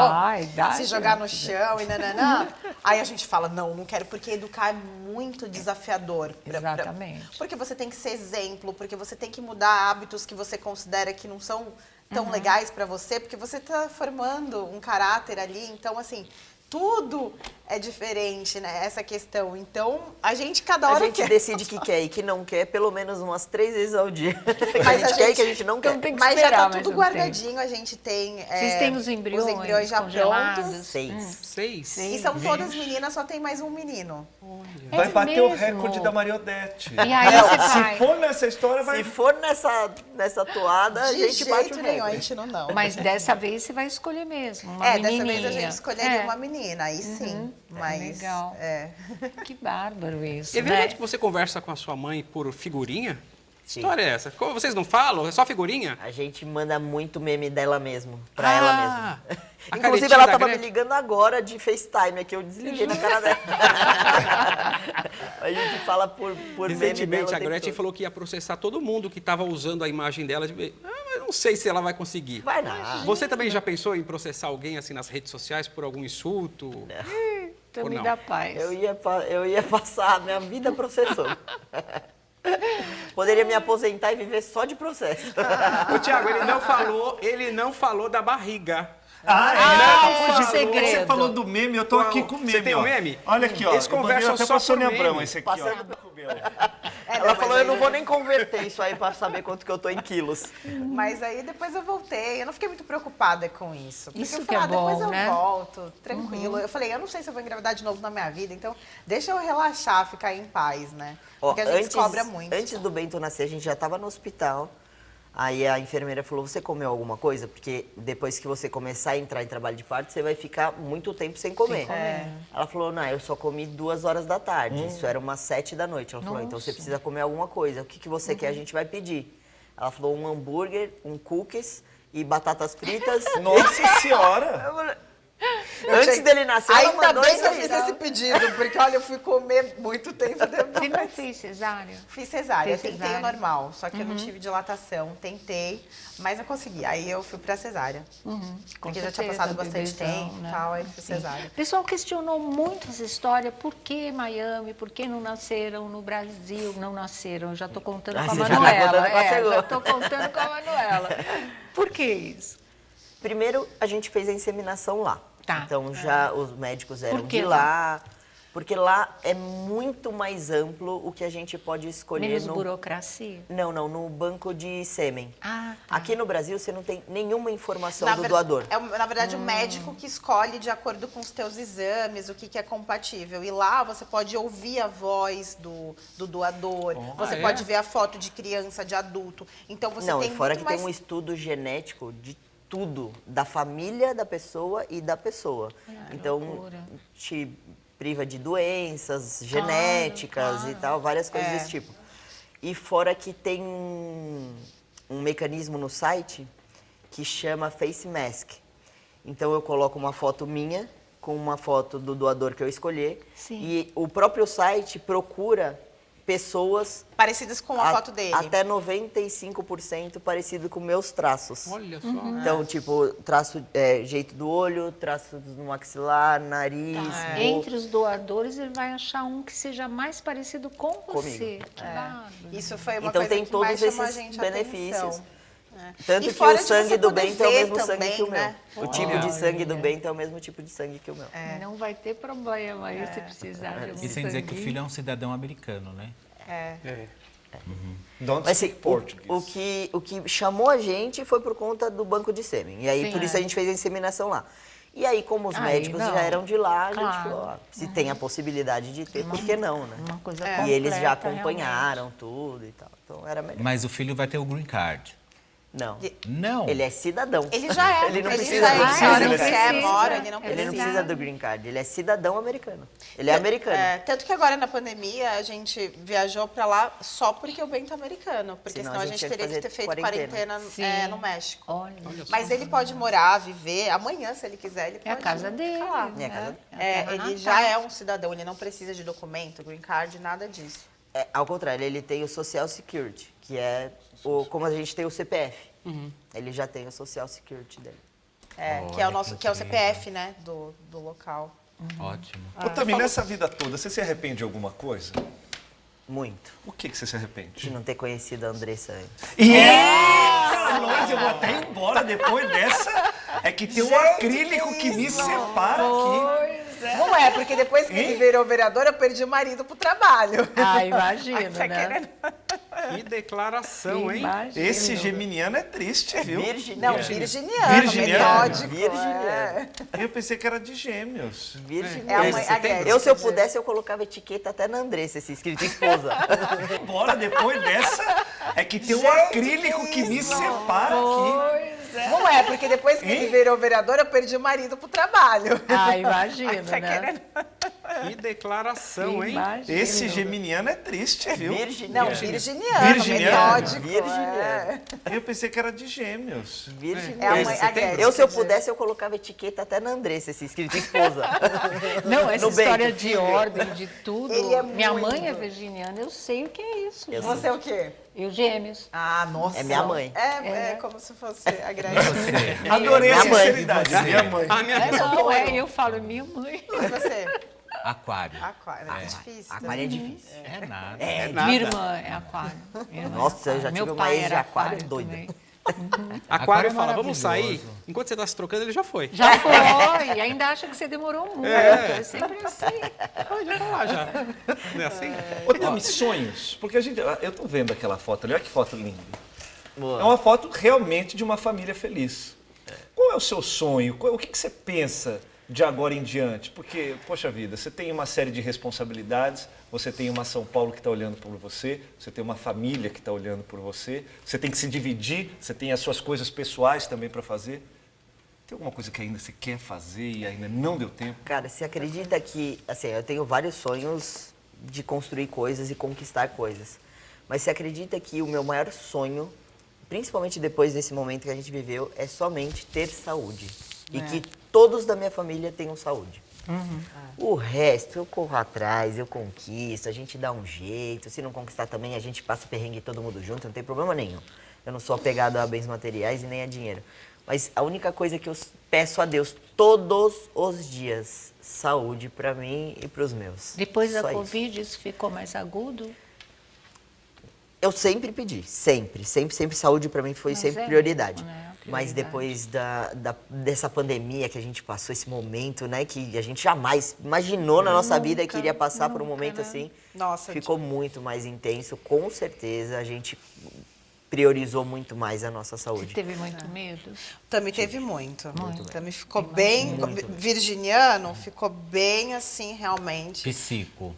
Se jogar no chão e nananã. Aí a gente fala, não quero, porque educar é muito desafiador. Exatamente. Porque você tem que ser exemplo, porque você tem que mudar hábitos que você considera que não são tão legais pra você, porque você tá formando um caráter ali. Então, assim, tudo é diferente, né? Essa questão. Então, a gente cada hora A gente decide o que quer e que não quer pelo menos umas 3 vezes ao dia. Mas a gente quer e que a gente não quer. tem que Mas já esperar tá mais tudo um guardadinho, a gente tem... Vocês têm os embriões já congelados? prontos. 6. 6? E são todas meninas, só tem mais um menino. Vai É bater o mesmo? recorde da Mariodete. E aí você vai. Se for nessa história, vai... Se for nessa toada, a De gente bate o jeito nenhum, a recorde. gente não. Mas dessa vez você vai escolher mesmo, uma Dessa menininha. vez a gente escolheria É. uma menina, aí sim. Mas, Legal. Que bárbaro isso, É verdade né? que você conversa com a sua mãe por figurinha? Que Sim. história é essa? Como vocês não falam? É só figurinha? A gente manda muito meme dela mesmo, pra ela mesma. a Inclusive, caretinha ela da tava me Gretchen. ligando agora de FaceTime, aqui eu desliguei na cara dela. A gente fala por meme dela Recentemente, o a tempo Gretchen todo. falou que ia processar todo mundo que estava usando a imagem dela. Mas não sei se ela vai conseguir. Vai nada. Você também já pensou em processar alguém assim nas redes sociais por algum insulto? Então Ou me não? dá paz. Eu ia passar a minha vida processando. Poderia me aposentar e viver só de processo. Ô, Tiago, ele não falou da barriga. é Você segredo. falou do meme, eu tô aqui com o meme. Você tem ó. o meme? Olha aqui, ó. Eles Eu mandei conversam até só pra Sônia por meme. Abrão esse aqui, ó. Passando- Com o meu. Ela falou, eu não vou nem converter isso aí pra saber quanto que eu tô em quilos. Mas aí depois eu voltei, eu não fiquei muito preocupada com isso. Porque Isso eu que é falei, depois bom, eu né? volto, tranquilo. Eu falei, eu não sei se eu vou engravidar de novo na minha vida, então deixa eu relaxar, ficar em paz, né? Ó, Porque a gente cobra muito. Antes do Bento nascer, a gente já tava no hospital. Aí a enfermeira falou, você comeu alguma coisa? Porque depois que você começar a entrar em trabalho de parto, você vai ficar muito tempo sem comer. Ela falou, não, eu só comi 2 horas da tarde. Isso era umas 7 da noite. Ela falou, então você precisa comer alguma coisa. O que, que você quer? A gente vai pedir. Ela falou, um hambúrguer, um cookies e batatas fritas. Nossa senhora! Antes dele nascer, ela Ainda mandou bem isso que eu aí, fiz tá? você pedido, porque olha, eu fui comer muito tempo Você depois. não fez cesárea? Fiz cesárea, Fez eu tentei cesárea. o normal, só que eu não tive dilatação, tentei, mas não consegui. Aí eu fui pra cesárea. Porque já tinha certeza, passado bastante bebezão, tempo e né? tal, aí fui cesárea. O pessoal questionou muito essa história, por que Miami, por que não nasceram no Brasil, não nasceram. Eu já estou contando Ah, com a você já tá Manuela. contando com a segunda. Já estou contando com a Manuela. Por que isso? Primeiro, a gente fez a inseminação lá. Tá. Então, já os médicos eram Por que de lá. Porque lá é muito mais amplo o que a gente pode escolher Menos no... burocracia? Não, no banco de sêmen. Ah, tá. Aqui no Brasil, você não tem nenhuma informação do ver- doador. na verdade, o médico que escolhe de acordo com os teus exames, o que é compatível. E lá você pode ouvir a voz do doador, você pode ver a foto de criança, de adulto. Então você Não, tem e fora muito que mais... tem um estudo genético de tudo, da família da pessoa e da pessoa. Então, loucura. te priva de doenças genéticas e tal, várias coisas desse tipo. E fora que tem um mecanismo no site que chama Face Mask. Então, eu coloco uma foto minha com uma foto do doador que eu escolher. Sim. E o próprio site procura pessoas Parecidas com a foto dele. até 95% parecido com meus traços. Olha só. Então, tipo, traço, jeito do olho, traço no maxilar, nariz, boca. Entre os doadores, ele vai achar um que seja mais parecido com você. Comigo. Que bárbaro. Isso foi uma Então coisa tem que todos mais chamou a esses gente a benefícios. atenção. Tanto E que fora o de sangue você do poder Bento é o ver mesmo sangue também, que o meu. né? O tipo de sangue do Olha. Bento é o mesmo tipo de sangue que o meu. Não vai ter problema aí se precisar de um E sem dizer que o sanguinho. filho é um cidadão americano, né? Don't Mas assim, speak Portuguese. o que chamou a gente foi por conta do banco de sêmen. E aí, Sim, por isso, a gente fez a inseminação lá. E aí, como os Aí, médicos não. já eram de lá, a gente Claro. falou, ó, se tem a possibilidade de ter, por que não, né? Uma coisa E eles já completa, acompanharam tudo e tal. Então, era melhor. Mas o filho vai ter o green card. Não. Não. Ele é cidadão. Ele já é. Ele não ele precisa já do é. green Se a hora card. que Ele quer, precisa. mora, ele não Ele precisa. não precisa do green card, ele é cidadão americano. Ele é americano. Tanto que agora na pandemia a gente viajou pra lá só porque o Bento é americano. Porque Senão senão a a gente gente tinha que teria que ter fazer feito quarentena. quarentena no México. Olha, Mas ele pode morar, viver, amanhã, se ele quiser, ele pode é a casa ficar dele. lá. É a casa dele. Ele já é um cidadão, ele não precisa de documento, green card, nada disso. Ao contrário, ele tem o Social Security, que é como a gente tem o CPF. Ele já tem o Social Security dele. Que é o Olha, nosso, que que é o incrível. CPF, né, do local. Ótimo. Ô, Tami, nessa vida toda, você se arrepende de alguma coisa? Muito. O que você se De arrepende? não ter conhecido a Andressa antes. Eita, nós, eu vou até ir embora depois dessa. É que tem um acrílico que me separa aqui. Não é, porque depois que ele virou vereador, eu perdi o marido pro trabalho. Ah, imagina, Tá né? querendo? Que declaração, hein? Imagina. Esse geminiano é triste, viu? Não, virginiano, Virginiano. metódico. Virginiano. Eu pensei que era de gêmeos. Virgem. É a mãe, a Guedes, Eu, se eu quer dizer. pudesse, eu colocava etiqueta até na Andressa, esse escrito esposa. Embora depois dessa, é que tem um acrílico que me separa aqui. Não é, porque depois que ele virou vereador, eu perdi o marido pro trabalho. Ah, imagina, Tá né? querendo? Que declaração, hein? Imagina. Esse geminiano é triste, viu? Virginiano. Não, virginiano, Virginiano. metódico. Virginiano. Eu pensei que era de gêmeos. É a Virginiano. mãe, a Guedes, Eu, se eu quer dizer. pudesse, eu colocava etiqueta até na Andressa, esse escrito esposa. Não, essa No história Bento, de filho. ordem, de tudo. Ele é Minha muito. mãe é virginiana, eu sei o que é isso. Eu Você é o quê? Eu gêmeos. Ah, nossa. É minha mãe. É como se fosse a Grace. Adorei a Minha mãe. sinceridade. Minha mãe. A minha Não, eu falo minha mãe. E você? Aquário. Aquário. É difícil. Aquário é difícil. É nada. É, nada. Minha irmã é aquário. Minha irmã é Nossa, eu já aquário. tive Meu uma pai ex de era aquário doida. também. Aquário é fala, vamos sair? maravilhoso. Enquanto você está se trocando, ele já foi. Já foi, e ainda acha que você demorou muito. É sempre assim. Pode falar já. Não é assim? Ô, Tami, sonhos. Porque eu tô vendo aquela foto ali, olha que foto linda. Boa. É uma foto realmente de uma família feliz. Qual é o seu sonho? O que você pensa de agora em diante? Porque, poxa vida, você tem uma série de responsabilidades, você tem uma São Paulo que está olhando por você, você tem uma família que está olhando por você, você tem que se dividir, você tem as suas coisas pessoais também para fazer. Tem alguma coisa que ainda você quer fazer e ainda não deu tempo? Cara, você acredita que, assim, eu tenho vários sonhos de construir coisas e conquistar coisas. Mas você acredita que o meu maior sonho, principalmente depois desse momento que a gente viveu, é somente ter saúde. E que todos da minha família tenham saúde. O resto, eu corro atrás, eu conquisto, a gente dá um jeito. Se não conquistar também, a gente passa perrengue todo mundo junto, não tem problema nenhum. Eu não sou apegado a bens materiais e nem a dinheiro. Mas a única coisa que eu peço a Deus todos os dias, saúde para mim e para os meus. Depois da Só isso. Covid, isso ficou mais agudo? Eu sempre pedi, sempre saúde para mim foi Mas sempre é prioridade. mesmo, né? A Mas prioridade. depois dessa pandemia que a gente passou, esse momento, né, que a gente jamais imaginou na nossa vida que iria passar por um momento assim, Nossa, ficou muito mais intenso. Com certeza a gente priorizou muito mais a nossa Você saúde. teve muito medo? Também teve muito. Também ficou bem, virginiano, ficou bem assim, realmente. Psico.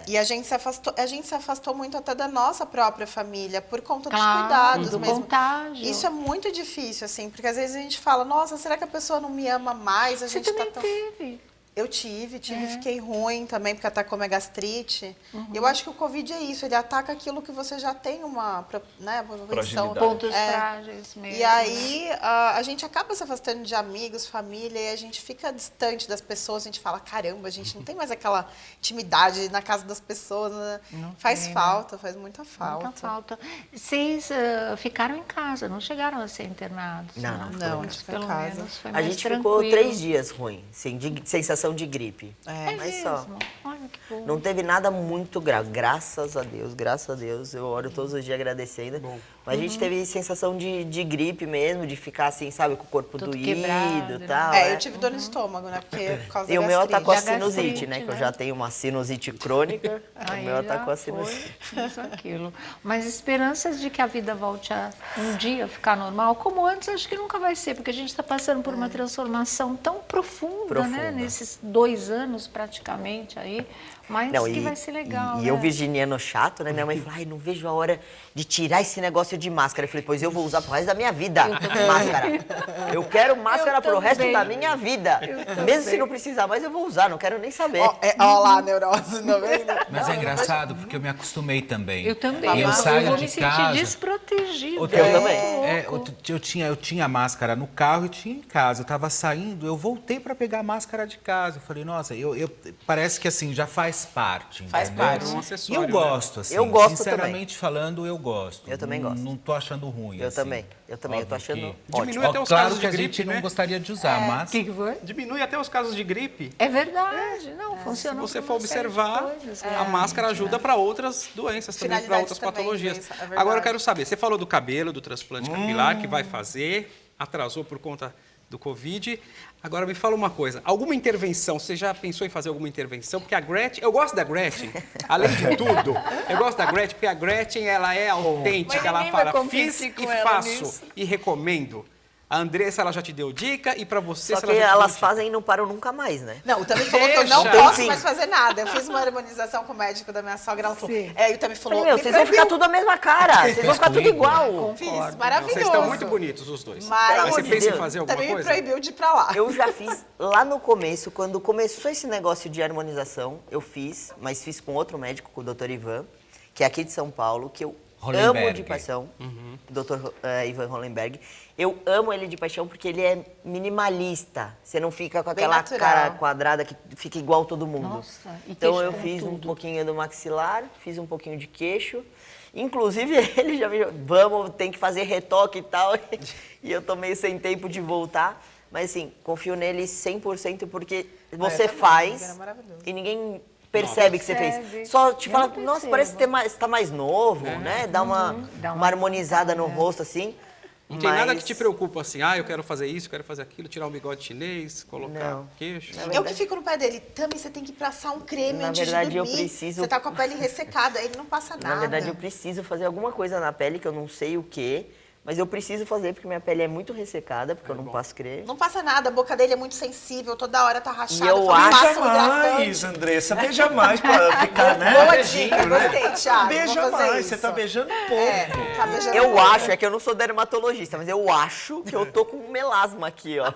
E a gente se afastou muito até da nossa própria família, por conta dos Claro, cuidados do mesmo. contágio. Isso é muito difícil, assim, porque às vezes a gente fala, nossa, será que a pessoa não me ama mais? A Você gente também tá tão... teve. Eu tive, fiquei ruim também, porque atacou minha gastrite. Eu acho que o Covid é isso, ele ataca aquilo que você já tem uma, né, uma Fragilidade. Pontos frágeis mesmo. E aí a gente acaba se afastando de amigos, família, e a gente fica distante das pessoas, a gente fala, caramba, a gente não tem mais aquela intimidade na casa das pessoas, né? Faz tem, né? falta, faz muita falta. Muita falta. Vocês ficaram em casa, não chegaram a ser internados? Não, não, a Mas gente ficou em pelo casa. menos foi A mais gente tranquilo. ficou 3 dias ruim, assim, de sensação de gripe. É Mas mesmo? só. Olha que bom. Não teve nada muito grave, graças a Deus, eu oro todos os dias agradecendo. Mas a gente teve sensação de gripe mesmo, de ficar assim, sabe, com o corpo Tudo doído quebrado, e né? tal. Eu tive dor no estômago, né? Porque por causa E da o meu atacou a gastrite. Da sinusite, gastrite, né? Que né? eu já tenho uma sinusite crônica. Aí O meu já atacou a foi, sinusite. isso, aquilo. Mas esperanças de que a vida volte a um dia ficar normal, como antes, acho que nunca vai ser, porque a gente está passando por uma transformação tão profunda, né? Nesses 2 anos praticamente aí, mas Não, que vai ser legal, e né? eu, virginiano chato, né? Minha mãe falou, ai, não vejo a hora de tirar esse negócio de máscara. Eu falei, pois eu vou usar pro resto da minha vida, máscara. Eu quero máscara pro resto também. da minha vida. Mesmo se não precisar, mas eu vou usar, não quero nem saber. Ó lá a neurose, não vem? Mas é engraçado, porque eu me acostumei também. Eu também. E eu Eu saio vou de me sentir casa. desprotegida. Outro dia- também. eu tinha máscara no carro e tinha em casa. Eu tava saindo, eu voltei para pegar a máscara de casa. Eu falei, nossa, parece que assim, já faz parte. Faz entendeu? parte. É um E acessório, eu né? gosto, assim. Eu gosto sinceramente falando, eu gosto. Eu também gosto. Não tô achando ruim. Eu assim. também. Eu tô Óbvio achando que- ótimo. Diminui até os Claro casos que de a gripe, gente né? não gostaria de usar, mas... O que foi? Diminui até os casos de gripe. É verdade, não, funciona. Se você pra for uma série de observar, coisas, a realmente, máscara ajuda para outras doenças também, para Finalidades outras também, patologias. isso, é verdade. Agora eu quero saber, você falou do cabelo, do transplante capilar que vai fazer, atrasou por conta do Covid. Agora me fala uma coisa, alguma intervenção, você já pensou em fazer alguma intervenção? Porque a Gretchen, eu gosto da Gretchen, além de tudo, eu gosto da Gretchen porque a Gretchen, ela é autêntica, Mas ela ninguém vai fala, competir fiz com e ela faço nisso. e recomendo. A Andressa, ela já te deu dica e para você, Só se que ela já te deu elas dica. fazem e não param nunca mais, né? Não, o Tami falou que eu não Deixa. posso Enfim. mais fazer nada. Eu fiz uma harmonização com o médico da minha sogra, ela falou... Sim. E o Tami falou... Falei, meu, "Me vocês vão ficar proibiu." tudo a mesma cara. Vocês vão ficar tudo igual. Fiz, Concordo. maravilhoso. Vocês estão muito bonitos, os dois. Maravilhoso. Mas você de pensa em Deus. fazer alguma Também me coisa? proibiu de ir pra lá. Eu já fiz lá no começo, quando começou esse negócio de harmonização, eu fiz, mas fiz com outro médico, com o Dr. Ivan, que é aqui de São Paulo, que eu Hollenberg. amo de paixão, Dr. Ivan Hollenberg. Eu amo ele de paixão porque ele é minimalista. Você não fica com Bem aquela natural. cara quadrada que fica igual todo mundo. Nossa, e então queixo eu com fiz um tudo. pouquinho do maxilar, fiz um pouquinho de queixo. Inclusive, ele já me... Vamos, tem que fazer retoque e tal. E eu tô meio sem tempo de voltar. Mas assim, confio nele 100% porque você também, faz era maravilhoso. e ninguém percebe que você Percebe. fez. Só te Eu fala, não nossa, percebo. parece que tá mais novo, né? Dá uma Dá uma harmonizada no né? rosto assim. Não tem nada que Mas- te preocupa assim, ah, eu quero fazer isso, eu quero fazer aquilo, tirar o bigode chinês, colocar Não. queixo. Na Eu verdade- que fico no pé dele, Tami, você tem que passar um creme Na antes verdade, de eu dormir. preciso- Você tá com a pele ressecada, ele não passa nada. Na verdade, eu preciso fazer alguma coisa na pele que eu não sei o quê, mas eu preciso fazer porque minha pele é muito ressecada, porque eu não passo creme. Não passa nada, a boca dele é muito sensível, toda hora tá rachada. eu falo, acho- passa Beija um hidratante. mais, Andressa. Beija mais pra ficar, né? Boa dica, gostei, Thiago. Beija vou fazer mais. isso. Você tá beijando pouco. É, tá beijando Eu pouco. acho, é que eu não sou dermatologista, mas eu acho que eu tô com um melasma aqui, ó.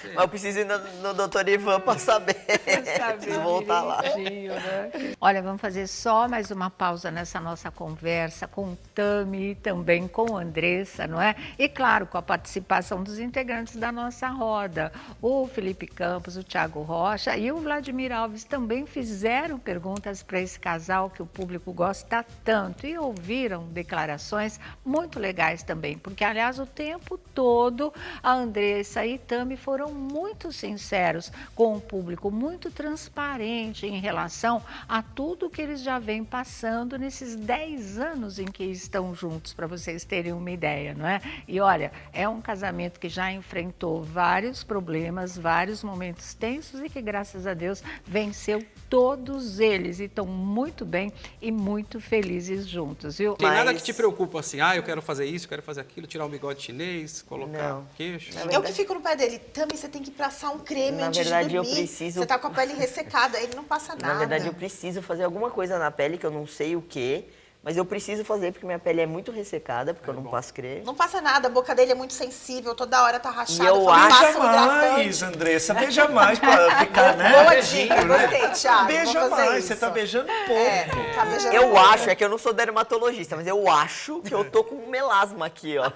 Mas eu preciso ir no Dr. Ivan pra saber. Preciso voltar lá. Direitinho, né? Olha, vamos fazer só mais uma pausa nessa nossa conversa com Tami e também com Andressa, não é? E claro, com a participação dos integrantes da nossa roda. O Felipe Campos, o Thiago Rocha e o Vladimir Alves também fizeram perguntas para esse casal que o público gosta tanto e ouviram declarações muito legais também, porque aliás o tempo todo a Andressa e Tami foram muito sinceros com o público, muito transparente em relação a tudo que eles já vêm passando nesses 10 anos em que estão juntos, para vocês terem uma ideia, não é? E olha, é um casamento que já enfrentou vários problemas, vários momentos tensos e que, graças a Deus, venceu todos eles e estão muito bem e muito felizes juntos, viu? Não tem nada Mas- que te preocupa assim, ah, eu quero fazer isso, eu quero fazer aquilo, tirar o bigode chinês, colocar Não. queixo. Eu que fico no pé dele, Tami, você tem que passar um creme Na antes verdade, de eu dormir. preciso- Você tá com a pele ressecada, ele não passa nada. Na verdade, eu preciso fazer alguma coisa na pele que eu não sei o quê, mas eu preciso fazer porque minha pele é muito ressecada, porque eu não passo creme. Não passa nada, a boca dele é muito sensível, toda hora tá rachada. eu falo, acho- passa Beija um hidratante. mais, Andressa. Beija mais pra ficar, né? Boa dica, gostei, Thiago. Beija vou fazer mais. isso. Você tá beijando pouco. É, tá beijando Eu pouco. acho, é que eu não sou dermatologista, mas eu acho que eu tô com um melasma aqui, ó.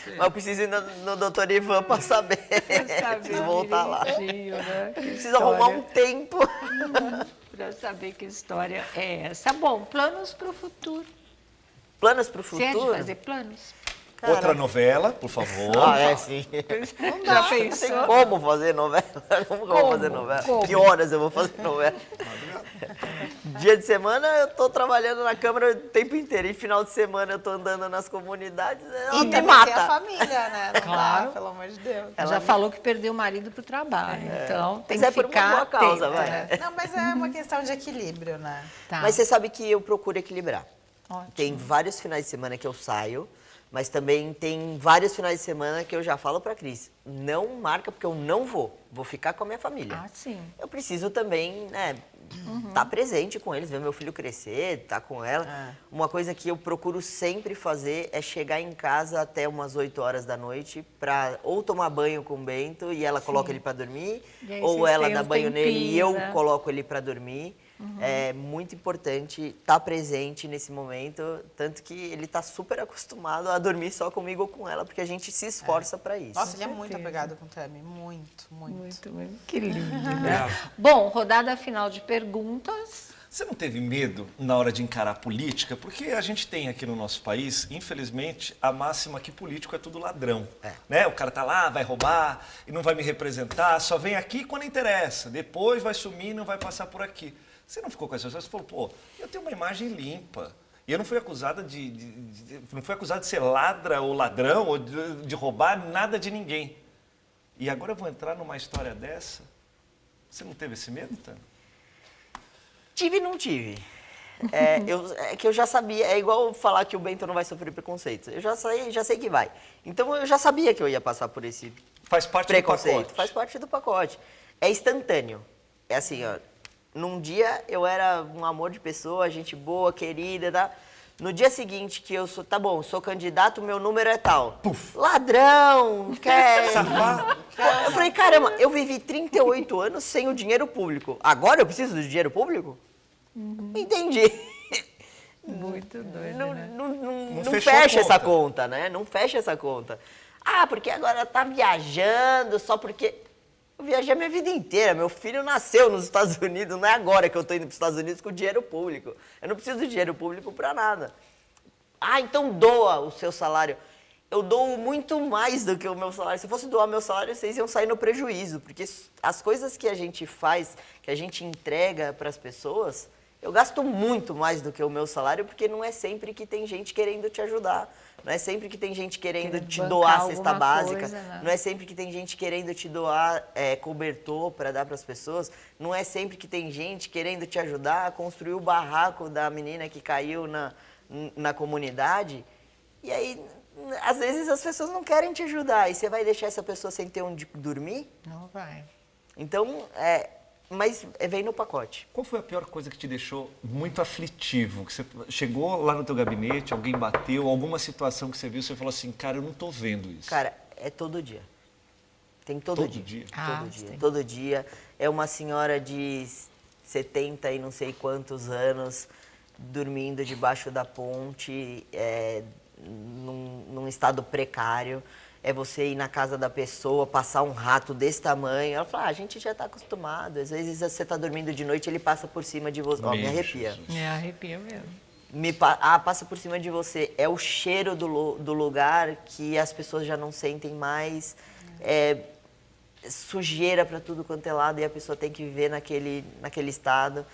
Mas eu preciso ir no Dr. Ivan pra saber. Preciso voltar lá. Direitinho, né? Que Preciso arrumar um tempo. para saber que história é essa. Bom, planos para o futuro. Planos pro Você é de futuro? fazer planos? Outra novela, por favor. Ah, é sim. Já Não tem pensou? como fazer novela? Como que eu vou fazer novela? Como? Que horas eu vou fazer novela? Dia de semana eu tô trabalhando na Câmara o tempo inteiro. E final de semana eu tô andando nas comunidades. Ela E me também mata. tem a família, né? Não Claro. dá, pelo amor de Deus. Ela já falou que perdeu o marido para o trabalho, então tem Mas que é por uma ficar boa causa, atenta, vai. né? Não, mas é uma questão de equilíbrio, né? Tá. Mas você sabe que eu procuro equilibrar. Ótimo. Tem vários finais de semana que eu saio, mas também tem vários finais de semana que eu já falo pra Cris, não marca porque eu não vou, vou ficar com a minha família. Ah, sim. Eu preciso também, né, estar presente com eles, ver meu filho crescer, estar com ela. Uma coisa que eu procuro sempre fazer é chegar em casa até umas 8 horas da noite pra ou tomar banho com o Bento e ela coloca ele pra dormir, E aí ou vocês ela têm dá um banho nele e tempinho, eu né? coloco ele pra dormir. É muito importante estar presente nesse momento, tanto que ele está super acostumado a dormir só comigo ou com ela, porque a gente se esforça pra isso. Nossa, ele é muito apegado com o Tami. Muito, muito. Muito, muito. Que lindo, né? Bom, rodada final de perguntas. Você não teve medo na hora de encarar a política? Porque a gente tem aqui no nosso país, infelizmente, a máxima que político é tudo ladrão. Né? O cara tá lá, vai roubar e não vai me representar, só vem aqui quando interessa, depois vai sumir e não vai passar por aqui. Você não ficou com essa sensação? Você falou, pô, eu tenho uma imagem limpa. E eu não fui acusada não fui acusado de ser ladra ou ladrão ou de roubar nada de ninguém. E agora eu vou entrar numa história dessa? Você não teve esse medo, Tânia? Tive e não tive. É que eu já sabia, é igual falar que o Bento não vai sofrer preconceito. Eu já sei que vai. Então eu já sabia que eu ia passar por esse Faz parte do preconceito. pacote. Faz parte do pacote. É instantâneo. É assim, ó. Num dia eu era um amor de pessoa, gente boa, querida, tá? No dia seguinte que eu sou, tá bom, sou candidato, meu número é tal. Ladrão, quer... Safado. Eu falei, caramba, eu vivi 38 anos sem o dinheiro público. Agora eu preciso do dinheiro público? Entendi. Muito doido, Não, né? não fechou a fecha essa conta. conta, né? Não fecha essa conta. Ah, porque agora tá viajando só porque... Eu viajei a minha vida inteira. Meu filho nasceu nos Estados Unidos. Não é agora que eu tô indo para os Estados Unidos com dinheiro público. Eu não preciso de dinheiro público para nada. Ah, então doa o seu salário. Eu dou muito mais do que o meu salário. Se eu fosse doar meu salário, vocês iam sair no prejuízo. Porque as coisas que a gente faz, que a gente entrega para as pessoas, Eu gasto muito mais do que o meu salário, porque não é sempre que tem gente querendo te ajudar. Não é sempre que tem gente querendo te bancar doar cesta alguma básica. coisa, né? Não é sempre que tem gente querendo te doar cobertor para dar para as pessoas. Não é sempre que tem gente querendo te ajudar a construir o barraco da menina que caiu na comunidade. E aí, às vezes, as pessoas não querem te ajudar. E você vai deixar essa pessoa sem ter onde dormir? Não vai. Então, mas vem no pacote. Qual foi a pior coisa que te deixou muito aflitivo? Que você chegou lá no teu gabinete, alguém bateu, alguma situação que você viu, você falou assim, cara, eu não tô vendo isso. Cara, é todo dia. Tem todo Todo dia. dia? Todo sim. dia. Todo dia. É uma senhora de 70 e não sei quantos anos, dormindo debaixo da ponte, num estado precário. É você ir na casa da pessoa, passar um rato desse tamanho. Ela fala, a gente já está acostumado. Às vezes você está dormindo de noite, ele passa por cima de você. Ó, me arrepia. Jesus. Me arrepia mesmo. Passa por cima de você. É o cheiro do lugar que as pessoas já não sentem mais. É sujeira para tudo quanto é lado e a pessoa tem que viver naquele estado.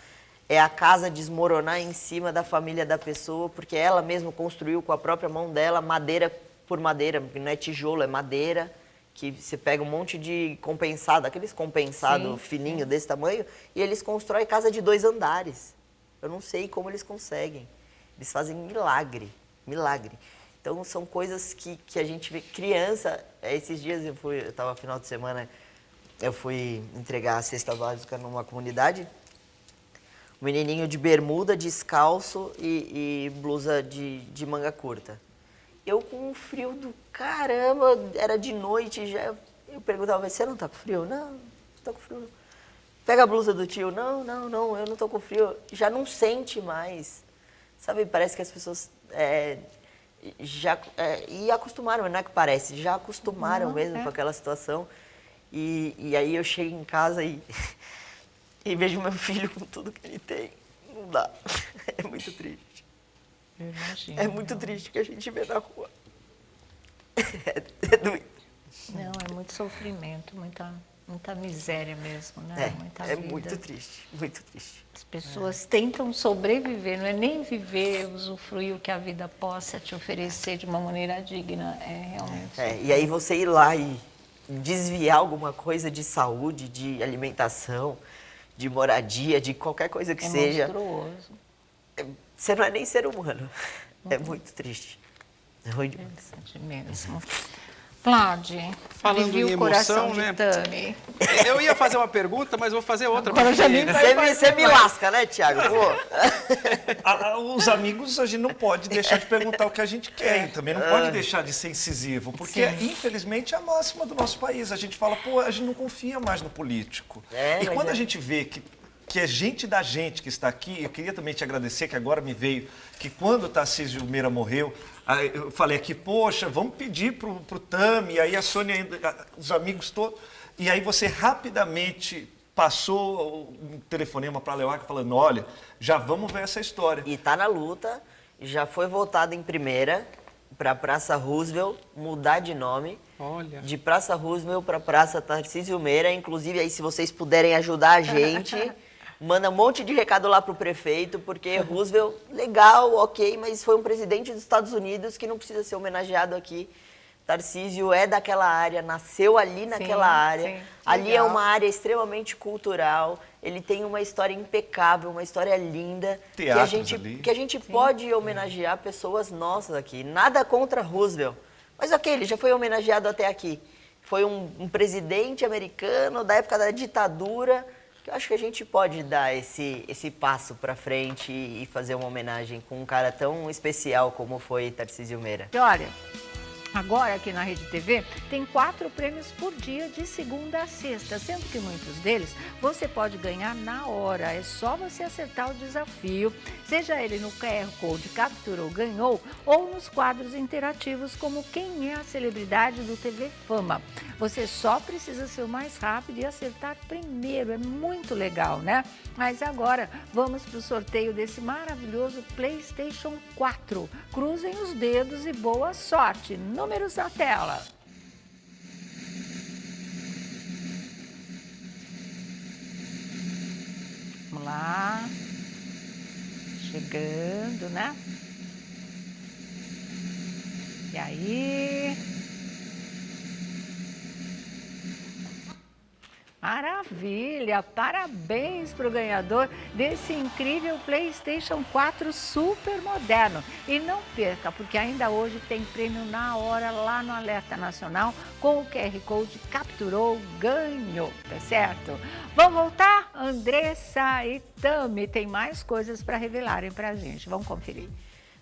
É a casa desmoronar em cima da família da pessoa, porque ela mesma construiu com a própria mão dela, madeira por madeira, não é tijolo, é madeira, que você pega um monte de compensado, aqueles compensados fininhos desse tamanho, e eles constroem casa de 2 andares. Eu não sei como eles conseguem. Eles fazem milagre. Então, são coisas que a gente vê. Criança, esses dias eu estava final de semana, eu fui entregar a cesta básica numa comunidade, um menininho de bermuda, descalço e blusa de manga curta. Eu com um frio do caramba, era de noite já. Eu perguntava, você não tá com frio? Não tô com frio não. Pega a blusa do tio. Não, eu não tô com frio. Já não sente mais. Sabe, parece que as pessoas e acostumaram, não é que parece, já acostumaram mesmo com aquela situação. E aí eu chego em casa e vejo meu filho com tudo que ele tem. Não dá. É muito triste. Eu imagino. É muito triste que a gente vê na rua. É doido. Não, é muito sofrimento, muita miséria mesmo, né? Muita É vida. muito triste, muito triste. As pessoas tentam sobreviver, não é nem viver, usufruir o que a vida possa te oferecer de uma maneira digna. É realmente. E aí você ir lá e desviar alguma coisa de saúde, de alimentação, de moradia, de qualquer coisa que seja. Monstruoso. Você não é nem ser humano. É muito triste. É ruim demais. Interessante mesmo. Vlad, Falando alivia em o coração emoção, né? de Tami. Eu ia fazer uma pergunta, mas vou fazer outra. Agora já nem vai. Você me lasca, né, Thiago? Pô. Os amigos, a gente não pode deixar de perguntar o que a gente quer, e também não pode deixar de ser incisivo, porque infelizmente é a máxima do nosso país. A gente fala, pô, a gente não confia mais no político. E quando a gente vê que é gente da gente que está aqui, eu queria também te agradecer, que agora me veio, que quando o Tarcísio Meira morreu, aí eu falei aqui, poxa, vamos pedir pro Tami, aí a Sônia, os amigos todos, e aí você rapidamente passou um telefonema para a Leoardo falando, olha, já vamos ver essa história. E tá na luta, já foi votado em primeira para Praça Roosevelt mudar de nome. Olha. De Praça Roosevelt para Praça Tarcísio Meira. Inclusive, aí, se vocês puderem ajudar a gente, manda um monte de recado lá pro prefeito, porque Roosevelt, legal, ok, mas foi um presidente dos Estados Unidos que não precisa ser homenageado aqui. Tarcísio é daquela área, nasceu ali naquela área. sim, Ali legal. é uma área extremamente cultural. Ele tem uma história impecável, uma história linda. Teatros ali. Que a gente pode homenagear pessoas nossas aqui. Nada contra Roosevelt. Mas ok, ele já foi homenageado até aqui. Foi um presidente americano da época da ditadura. Que eu acho que a gente pode dar esse passo para frente e fazer uma homenagem com um cara tão especial como foi Tarcísio Meira. E olha, agora aqui na Rede TV tem 4 prêmios por dia de segunda a sexta, sendo que muitos deles você pode ganhar na hora. É só você acertar o desafio, seja ele no QR Code Capturou Ganhou ou nos quadros interativos como Quem é a Celebridade do TV Fama. Você só precisa ser o mais rápido e acertar primeiro, é muito legal, né? Mas agora vamos para o sorteio desse maravilhoso PlayStation 4. Cruzem os dedos e boa sorte! Números na tela. Vamos lá. chegando, né? E aí? Maravilha! Parabéns para o ganhador desse incrível PlayStation 4 super moderno. E não perca, porque ainda hoje tem prêmio na hora lá no Alerta Nacional com o QR Code, capturou, ganhou, tá certo? Vamos voltar? Andressa e Tami tem mais coisas para revelarem para a gente. Vamos conferir.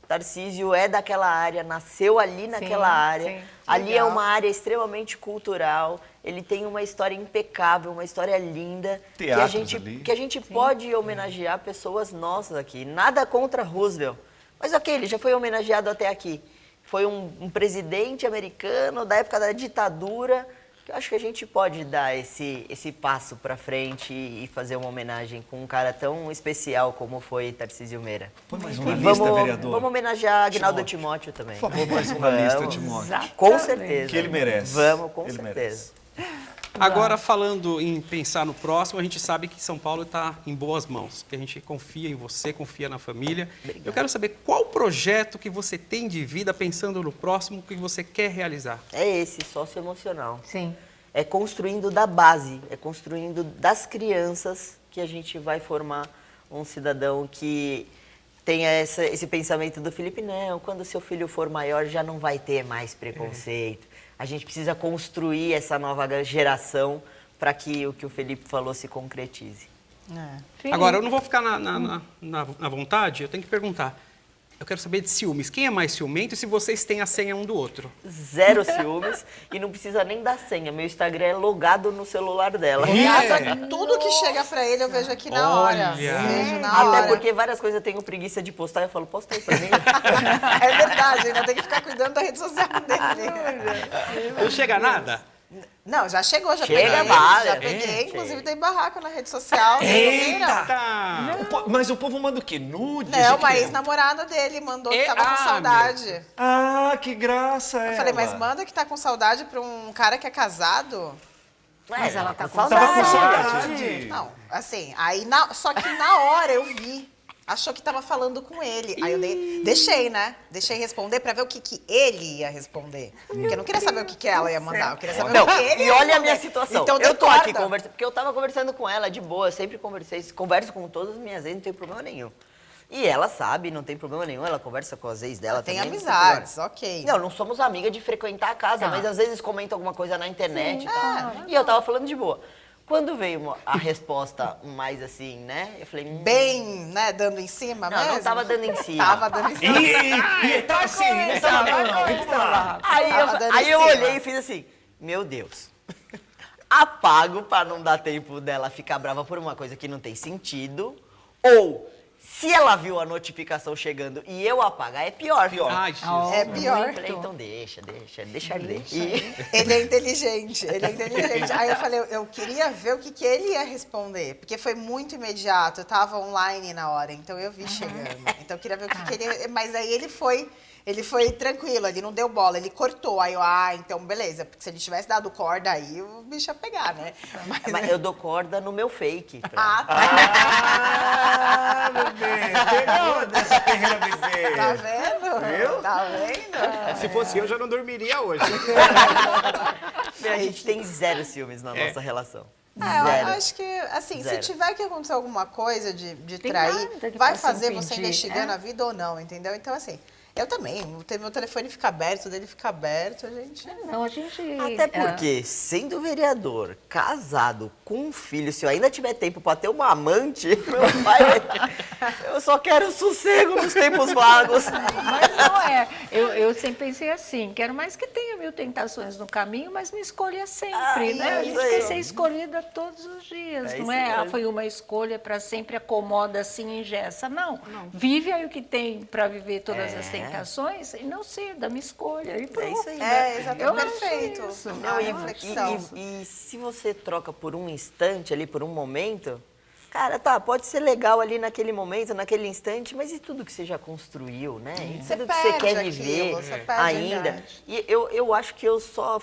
Tarcísio é daquela área, nasceu ali naquela área. sim. Ali Legal. é uma área extremamente cultural. Ele tem uma história impecável, uma história linda. Teatros ali. Que a gente pode homenagear pessoas nossas aqui. Nada contra Roosevelt. Mas ok, ele já foi homenageado até aqui. Foi um presidente americano da época da ditadura. Eu acho que a gente pode dar esse passo para frente e fazer uma homenagem com um cara tão especial como foi Tarcísio Meira. Põe mais E uma lista, vereador. vamos homenagear Agnaldo Timóteo também. Por favor, mais uma lista, Vamos. Timóteo. Exatamente. Com certeza. Que ele merece. Vamos, com Ele certeza. Agora, falando em pensar no próximo, a gente sabe que São Paulo está em boas mãos, que a gente confia em você, confia na família. Eu quero saber qual projeto que você tem de vida pensando no próximo que você quer realizar. É esse, socioemocional. Sim. É construindo da base, é construindo das crianças que a gente vai formar um cidadão que tenha esse pensamento do Felipe, não, quando seu filho for maior já não vai ter mais preconceito. A gente precisa construir essa nova geração para que o Felipe falou se concretize. É. Agora, eu não vou ficar na vontade, eu tenho que perguntar. Eu quero saber de ciúmes. Quem é mais ciumento e se vocês têm a senha um do outro? Zero ciúmes e não precisa nem da senha. Meu Instagram é logado no celular dela. Tudo que chega pra ele eu vejo aqui na hora. Olha. Vejo na hora. Até porque várias coisas eu tenho preguiça de postar. Eu falo, posta aí pra mim. É verdade, ainda tem que ficar cuidando da rede social dele. Não chega nada? Não, já chegou, já Chega, peguei. vale. Já peguei, inclusive tem barraco na rede social. vocês viram? Tá. Mas o povo manda o quê? Nudes? Não, O uma quê? ex-namorada dele mandou que tava Ah, com saudade. Ah, que graça Eu ela. falei, mas manda que tá com saudade pra um cara que é casado? Mas ela tá com Tava com saudade. Não, assim, aí só que na hora eu vi. Achou que tava falando com ele. Aí eu deixei, né? Deixei responder pra ver o que ele ia responder. Porque eu não queria saber o que ela ia mandar. Eu queria saber Não, o que ele e ia olha a responder. minha situação. Então, eu tô aqui decorda. conversando, porque eu tava conversando com ela de boa, eu sempre converso com todas as minhas ex, não tem problema nenhum. E ela sabe, não tem problema nenhum, ela conversa com as ex dela Tem também. não amizades, problema. ok. Não, não somos amigas de frequentar a casa, mas às vezes comenta alguma coisa na internet e tal. E eu tava falando de boa. Quando veio a resposta mais assim, né? Eu falei, Bem, né, dando em cima não, mesmo? não tava dando em cima. Tava dando em cima. Ih, tá assim, não tá não. Vamos lá. Tava dando Aí em eu cima. olhei e fiz assim, meu Deus. Apago pra não dar tempo dela ficar brava por uma coisa que não tem sentido. Ou, se ela viu a notificação chegando e eu apagar, é pior. Ai, Jesus. É pior. Eu falei, então deixa arder. E- Ele é inteligente, ele é inteligente. Aí eu falei, eu queria ver o que ele ia responder, porque foi muito imediato, eu tava online na hora, então eu vi chegando. Então eu queria ver o que ele... Mas aí ele foi tranquilo, ele não deu bola, ele cortou. Aí eu, então beleza, porque se ele tivesse dado corda aí, o bicho ia pegar, né? Mas eu dou corda no meu fake. Ah, tá. Ah, bebê. Pegou dessa terreira, bebê. Tá vendo? Viu? Tá vendo? Se fosse eu, já não dormiria hoje. A gente tem zero ciúmes na nossa relação. Eu Zero. acho que, assim, Zero. se tiver que acontecer alguma coisa de Tem trair, nada que vai possa fazer você impedir, investigando a vida ou não, entendeu? Então, assim, eu também, meu telefone fica aberto, o dele fica aberto, a gente... Não, a gente... Até porque, sendo vereador, casado, com um filho, se eu ainda tiver tempo pra ter uma amante, meu pai eu só quero sossego nos tempos vagos. Mas não é. Eu sempre pensei assim, quero mais que tenha 1000 tentações no caminho, mas me escolha sempre, né? A gente isso aí. quer ser escolhida todos os dias, É não isso é? mesmo. Foi uma escolha para sempre acomoda assim, engessa. Não. Vive aí o que tem para viver todas as tentações e não ceda, me escolha. E pronto. isso aí, É, exatamente, Eu acho perfeito. isso. Não, Não, reflexão. e se você troca por um instante ali, por um momento, cara, tá, pode ser legal ali naquele momento, naquele instante, mas e tudo que você já construiu, né? E Você tudo que você quer perde viver aquilo, você perde ainda. verdade. E eu acho que eu só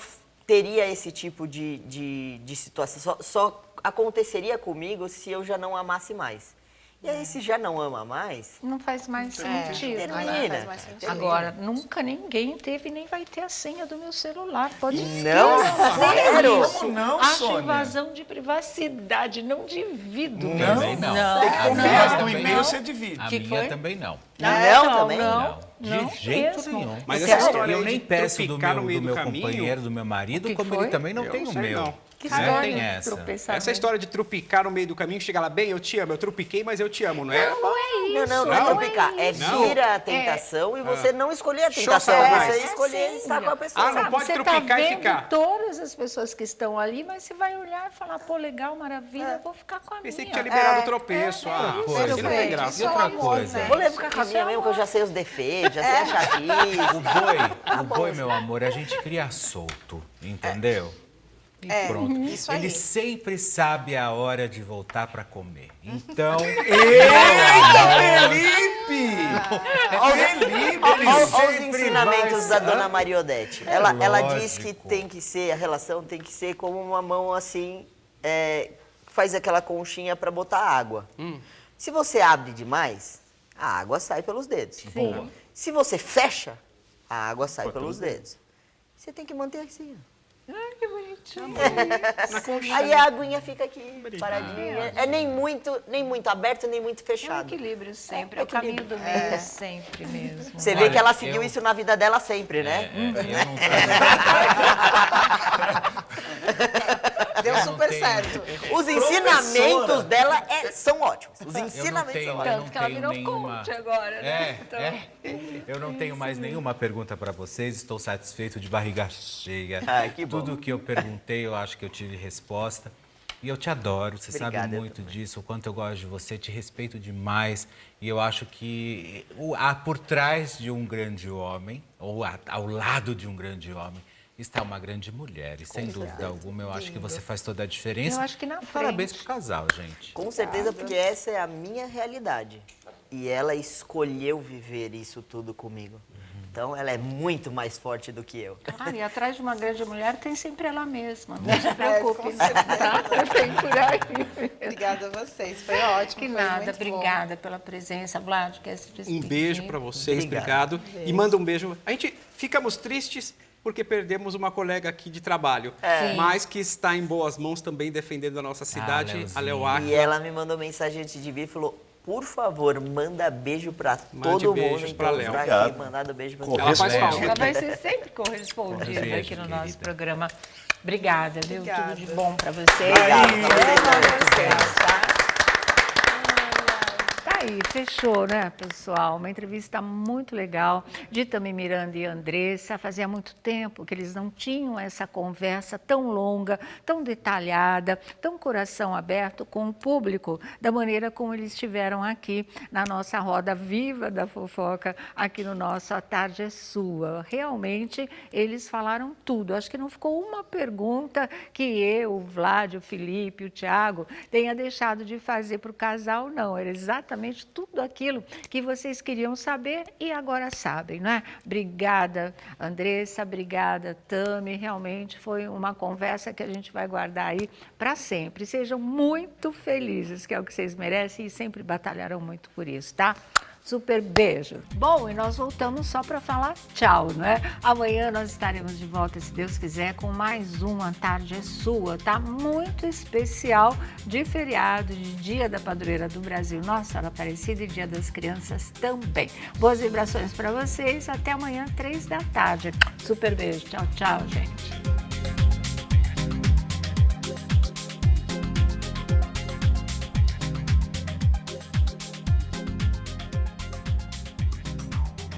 teria esse tipo de situação, só aconteceria comigo se eu já não amasse mais. E aí, se já não ama mais, Não faz mais sentido. termina. faz mais sentido. Agora, nunca ninguém teve nem vai ter a senha do meu celular. Pode Não, sério? Como não, Acho Sônia? invasão de privacidade, não divido. Também não. Tem que A confiar, minha no também e-mail não. você divide. A Que minha foi? também não. Não, também? Não, não de jeito mesmo. nenhum. Mas Sério? essa história Eu aí nem de peço do tropicar no meio meu do caminho, companheiro, do meu marido, O que como foi? ele também não Eu tem não o sei, meu. não. Que Não história tem de essa. tropeçar Essa mesmo. história de tropicar no meio do caminho, chegar lá, bem, eu te amo, eu tropiquei, mas eu te amo, não é? Não é isso. Não é tropicar. É Não? vir a tentação e você não escolher a tentação. saber É mais. você escolher estar com a pessoa. Ah, não pode Você tropicar tá e vendo ficar. todas as pessoas que estão ali, mas você vai olhar e falar, pô, legal, maravilha, eu vou ficar com a Pensei que minha. tinha liberado o tropeço. outra Ah, coisa. isso não tem graça. E outra coisa, Vou levar com a minha mesmo, que eu já sei os defeitos, já sei a chatice. o boi, meu amor, a gente cria solto, entendeu? E pronto. isso aí. Ele sempre sabe a hora de voltar pra comer. Então, Felipe! Felipe! Olha os sempre ensinamentos vai- da dona Mariodete. Ela diz que lógico. tem que ser, a relação tem que ser como uma mão assim, faz aquela conchinha para botar água. Se você abre demais, a água sai pelos dedos. Boa. Se você fecha, a água sai pelos dedos. Você tem que manter assim. ó. Ai, que bonitinho. Aí a aguinha fica aqui, paradinha. É nem muito aberto, nem muito É um fechado. equilíbrio sempre, é o equilíbrio. caminho do meio sempre mesmo. Você vê Olha, que ela seguiu eu- isso na vida dela sempre, né? eu não Deu Eu super não tenho- certo. Os ensinamentos dela são ótimos. Os Eu não ensinamentos tenho, são eu ótimos. não Tanto que ela tenho virou nenhuma... coach agora, né? Então, Eu não tenho mais nenhuma pergunta para vocês. Estou satisfeito de barriga cheia. Ai, que bom. Tudo que eu perguntei, eu acho que eu tive resposta. E eu te adoro, você Obrigada, sabe eu muito também. disso, o quanto eu gosto de você, te respeito demais. E eu acho que há por trás de um grande homem, ou ao lado de um grande homem, está uma grande mulher. E sem dúvida alguma, eu acho que você faz toda a diferença. Eu acho que na E parabéns frente. pro casal, gente. Com certeza, porque essa é a minha realidade. E ela escolheu viver isso tudo comigo. Então, ela é muito mais forte do que eu. Ah, e atrás de uma grande mulher tem sempre ela mesma. Não se preocupe. com certeza. Tá? Vem por aí. Obrigada a vocês. Foi ótimo. Que foi nada, muito bom. obrigada pela presença. Vlad, quer se despedir? Um beijo para vocês, Obrigado. obrigado. E manda um beijo. A gente ficamos tristes porque perdemos uma colega aqui de trabalho, mas que está em boas mãos também defendendo a nossa cidade, Leozinho. a Leoac. E ela me mandou mensagem antes de vir e falou: por favor, manda beijo pra Mande todo beijos mundo. pra Então, Léo. está aqui, Obrigado. mandado beijo pra Com todo Ela mundo. faz falta. Ela vai ser sempre correspondida Beijo, aqui no nosso querida. programa. Obrigada, viu? Obrigada. Tudo de bom para vocês. Obrigado pra vocês, Amo muito vocês, tá? Tá aí, fechou, né, pessoal? Uma entrevista muito legal de Tami Miranda e Andressa. Fazia muito tempo que eles não tinham essa conversa tão longa, tão detalhada, tão coração aberto com o público, da maneira como eles estiveram aqui na nossa roda viva da fofoca, aqui no nosso A Tarde é Sua. Realmente, eles falaram tudo. Acho que não ficou uma pergunta que eu, o Vlad, o Felipe, o Thiago tenha deixado de fazer para o casal, não. Era exatamente tudo aquilo que vocês queriam saber e agora sabem, não é? Obrigada, Andressa, obrigada, Tami. Realmente foi uma conversa que a gente vai guardar aí para sempre. Sejam muito felizes, que é o que vocês merecem e sempre batalharão muito por isso, tá? Super beijo. Bom, e nós voltamos só para falar tchau, não é? Amanhã nós estaremos de volta, se Deus quiser, com mais um A Tarde é Sua, tá? Muito especial de feriado, de Dia da Padroeira do Brasil, Nossa Senhora Aparecida e Dia das Crianças também. Boas vibrações para vocês. Até amanhã, 3 da tarde. Super beijo. Tchau, tchau, gente.